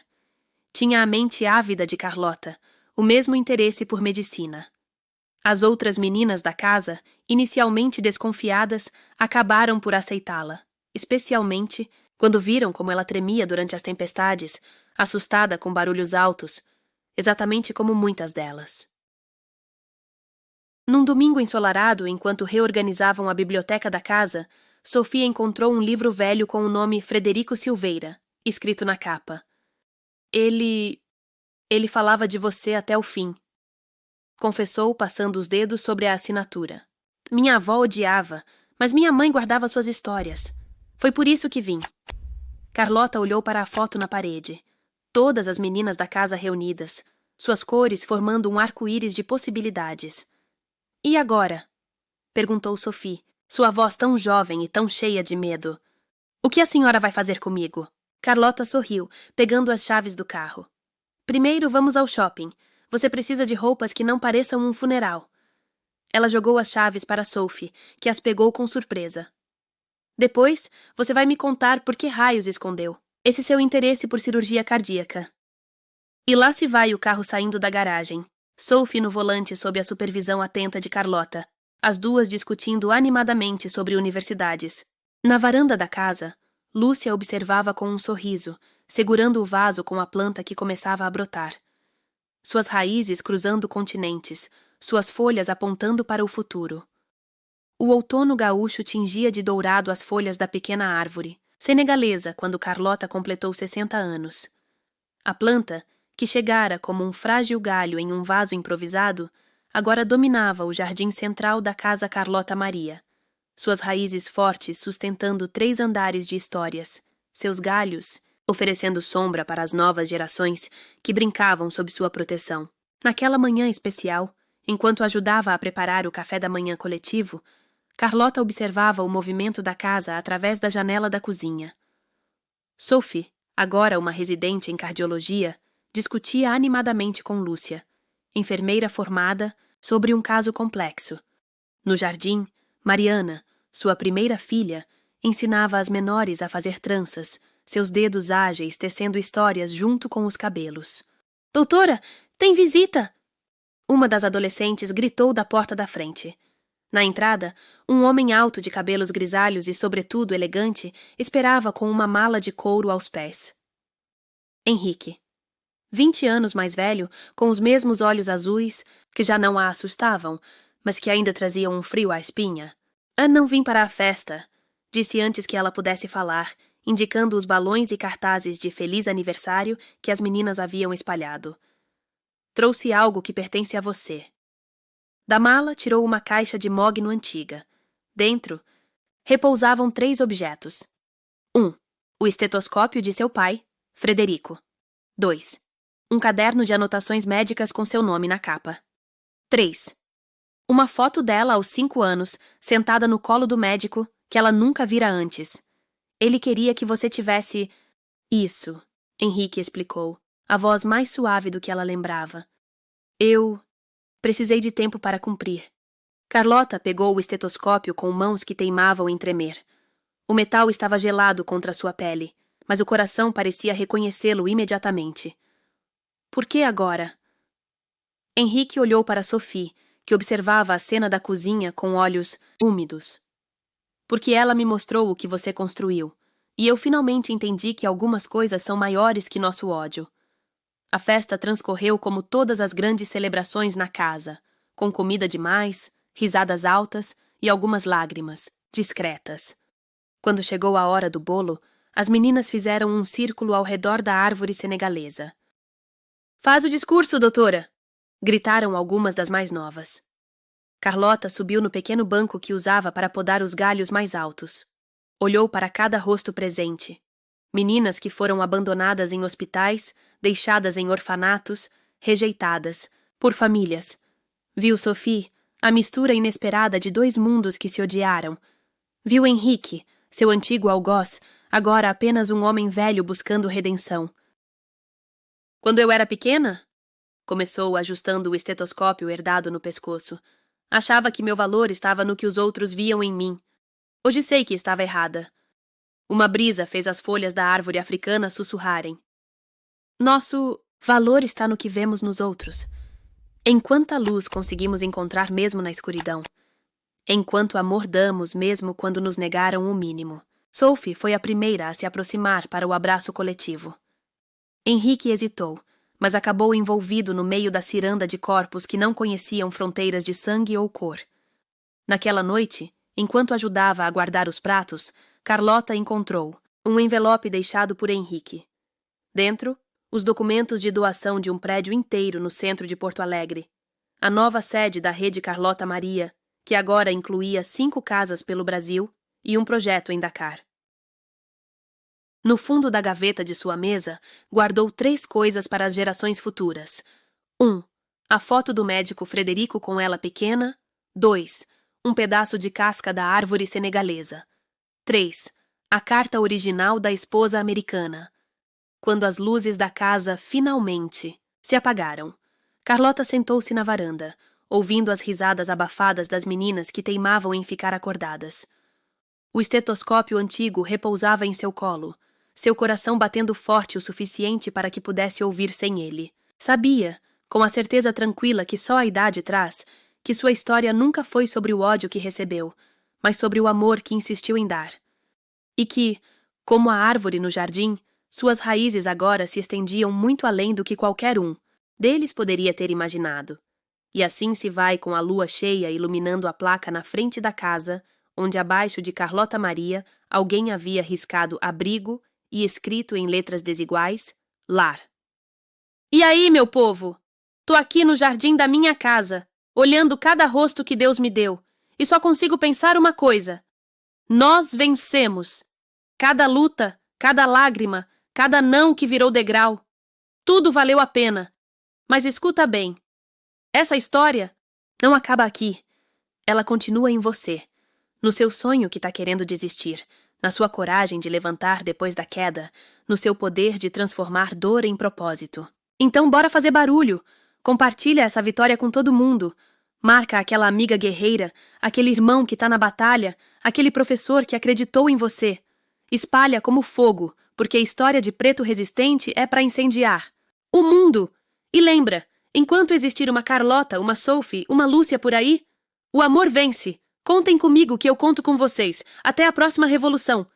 Tinha a mente ávida de Carlota, o mesmo interesse por medicina. As outras meninas da casa, inicialmente desconfiadas, acabaram por aceitá-la, especialmente quando viram como ela tremia durante as tempestades, assustada com barulhos altos, exatamente como muitas delas. Num domingo ensolarado, enquanto reorganizavam a biblioteca da casa, Sophie encontrou um livro velho com o nome Frederico Silveira, escrito na capa. Ele falava de você até o fim, confessou, passando os dedos sobre a assinatura. Minha avó odiava, mas minha mãe guardava suas histórias. Foi por isso que vim. Carlota olhou para a foto na parede. Todas as meninas da casa reunidas, suas cores formando um arco-íris de possibilidades. E agora? Perguntou Sophie, sua voz tão jovem e tão cheia de medo. O que a senhora vai fazer comigo? Carlota sorriu, pegando as chaves do carro. Primeiro vamos ao shopping. Você precisa de roupas que não pareçam um funeral. Ela jogou as chaves para Sophie, que as pegou com surpresa. Depois, você vai me contar por que raios escondeu esse seu interesse por cirurgia cardíaca. E lá se vai o carro saindo da garagem. Sophie no volante sob a supervisão atenta de Carlota, as duas discutindo animadamente sobre universidades. Na varanda da casa, Lúcia observava com um sorriso, segurando o vaso com a planta que começava a brotar. Suas raízes cruzando continentes, suas folhas apontando para o futuro. O outono gaúcho tingia de dourado as folhas da pequena árvore, senegalesa quando Carlota completou 60 anos. A planta, que chegara como um frágil galho em um vaso improvisado, agora dominava o jardim central da casa Carlota Maria, suas raízes fortes sustentando 3 andares de histórias, seus galhos oferecendo sombra para as novas gerações que brincavam sob sua proteção. Naquela manhã especial, enquanto ajudava a preparar o café da manhã coletivo, Carlota observava o movimento da casa através da janela da cozinha. Sophie, agora uma residente em cardiologia, discutia animadamente com Lúcia, enfermeira formada, sobre um caso complexo. No jardim, Mariana, sua primeira filha, ensinava as menores a fazer tranças, seus dedos ágeis tecendo histórias junto com os cabelos. Doutora, tem visita! Uma das adolescentes gritou da porta da frente. Na entrada, um homem alto de cabelos grisalhos e sobretudo elegante esperava com uma mala de couro aos pés. Henrique. 20 anos mais velho, com os mesmos olhos azuis, que já não a assustavam, mas que ainda traziam um frio à espinha. Não vim para a festa, disse antes que ela pudesse falar, indicando os balões e cartazes de feliz aniversário que as meninas haviam espalhado. Trouxe algo que pertence a você. Da mala tirou uma caixa de mogno antiga. Dentro, repousavam 3 objetos. 1. O estetoscópio de seu pai, Frederico. 2. Um caderno de anotações médicas com seu nome na capa. 3. Uma foto dela aos 5 anos, sentada no colo do médico, que ela nunca vira antes. Ele queria que você tivesse... Isso, Henrique explicou, a voz mais suave do que ela lembrava. Eu... precisei de tempo para cumprir. Carlota pegou o estetoscópio com mãos que teimavam em tremer. O metal estava gelado contra sua pele, mas o coração parecia reconhecê-lo imediatamente. Por que agora? Henrique olhou para Sophie, que observava a cena da cozinha com olhos úmidos. Porque ela me mostrou o que você construiu, e eu finalmente entendi que algumas coisas são maiores que nosso ódio. A festa transcorreu como todas as grandes celebrações na casa, com comida demais, risadas altas e algumas lágrimas, discretas. Quando chegou a hora do bolo, as meninas fizeram um círculo ao redor da árvore senegalesa. "Faz o discurso, doutora!" gritaram algumas das mais novas. Carlota subiu no pequeno banco que usava para podar os galhos mais altos. Olhou para cada rosto presente. Meninas que foram abandonadas em hospitais, deixadas em orfanatos, rejeitadas, por famílias. Viu Sophie, a mistura inesperada de 2 mundos que se odiaram. Viu Henrique, seu antigo algoz, agora apenas um homem velho buscando redenção. "Quando eu era pequena", começou ajustando o estetoscópio herdado no pescoço, "achava que meu valor estava no que os outros viam em mim. Hoje sei que estava errada." Uma brisa fez as folhas da árvore africana sussurrarem. Nosso valor está no que vemos nos outros. Em quanta luz conseguimos encontrar mesmo na escuridão. Em quanto amor damos mesmo quando nos negaram o mínimo. Sophie foi a primeira a se aproximar para o abraço coletivo. Henrique hesitou, mas acabou envolvido no meio da ciranda de corpos que não conheciam fronteiras de sangue ou cor. Naquela noite, enquanto ajudava a guardar os pratos, Carlota encontrou um envelope deixado por Henrique. Dentro, os documentos de doação de um prédio inteiro no centro de Porto Alegre. A nova sede da Rede Carlota Maria, que agora incluía 5 casas pelo Brasil e um projeto em Dakar. No fundo da gaveta de sua mesa, guardou 3 coisas para as gerações futuras. 1. A foto do médico Frederico com ela pequena. 2. Um pedaço de casca da árvore senegalesa. 3. A carta original da esposa americana. Quando as luzes da casa finalmente se apagaram, Carlota sentou-se na varanda, ouvindo as risadas abafadas das meninas que teimavam em ficar acordadas. O estetoscópio antigo repousava em seu colo, seu coração batendo forte o suficiente para que pudesse ouvir sem ele. Sabia, com a certeza tranquila que só a idade traz, que sua história nunca foi sobre o ódio que recebeu, mas sobre o amor que insistiu em dar. E que, como a árvore no jardim, suas raízes agora se estendiam muito além do que qualquer um deles poderia ter imaginado. E assim se vai com a lua cheia iluminando a placa na frente da casa, onde abaixo de Carlota Maria alguém havia riscado abrigo e escrito em letras desiguais, lar. "E aí, meu povo? Tô aqui no jardim da minha casa, olhando cada rosto que Deus me deu, e só consigo pensar uma coisa. Nós vencemos. Cada luta, cada lágrima, cada não que virou degrau. Tudo valeu a pena. Mas escuta bem. Essa história não acaba aqui. Ela continua em você, no seu sonho que tá querendo desistir, na sua coragem de levantar depois da queda, no seu poder de transformar dor em propósito. Então bora fazer barulho. Compartilha essa vitória com todo mundo. Marca aquela amiga guerreira, aquele irmão que tá na batalha, aquele professor que acreditou em você. Espalha como fogo, porque a história de preto resistente é para incendiar o mundo. E lembra, enquanto existir uma Carlota, uma Sophie, uma Lúcia por aí, o amor vence. Contem comigo que eu conto com vocês. Até a próxima revolução.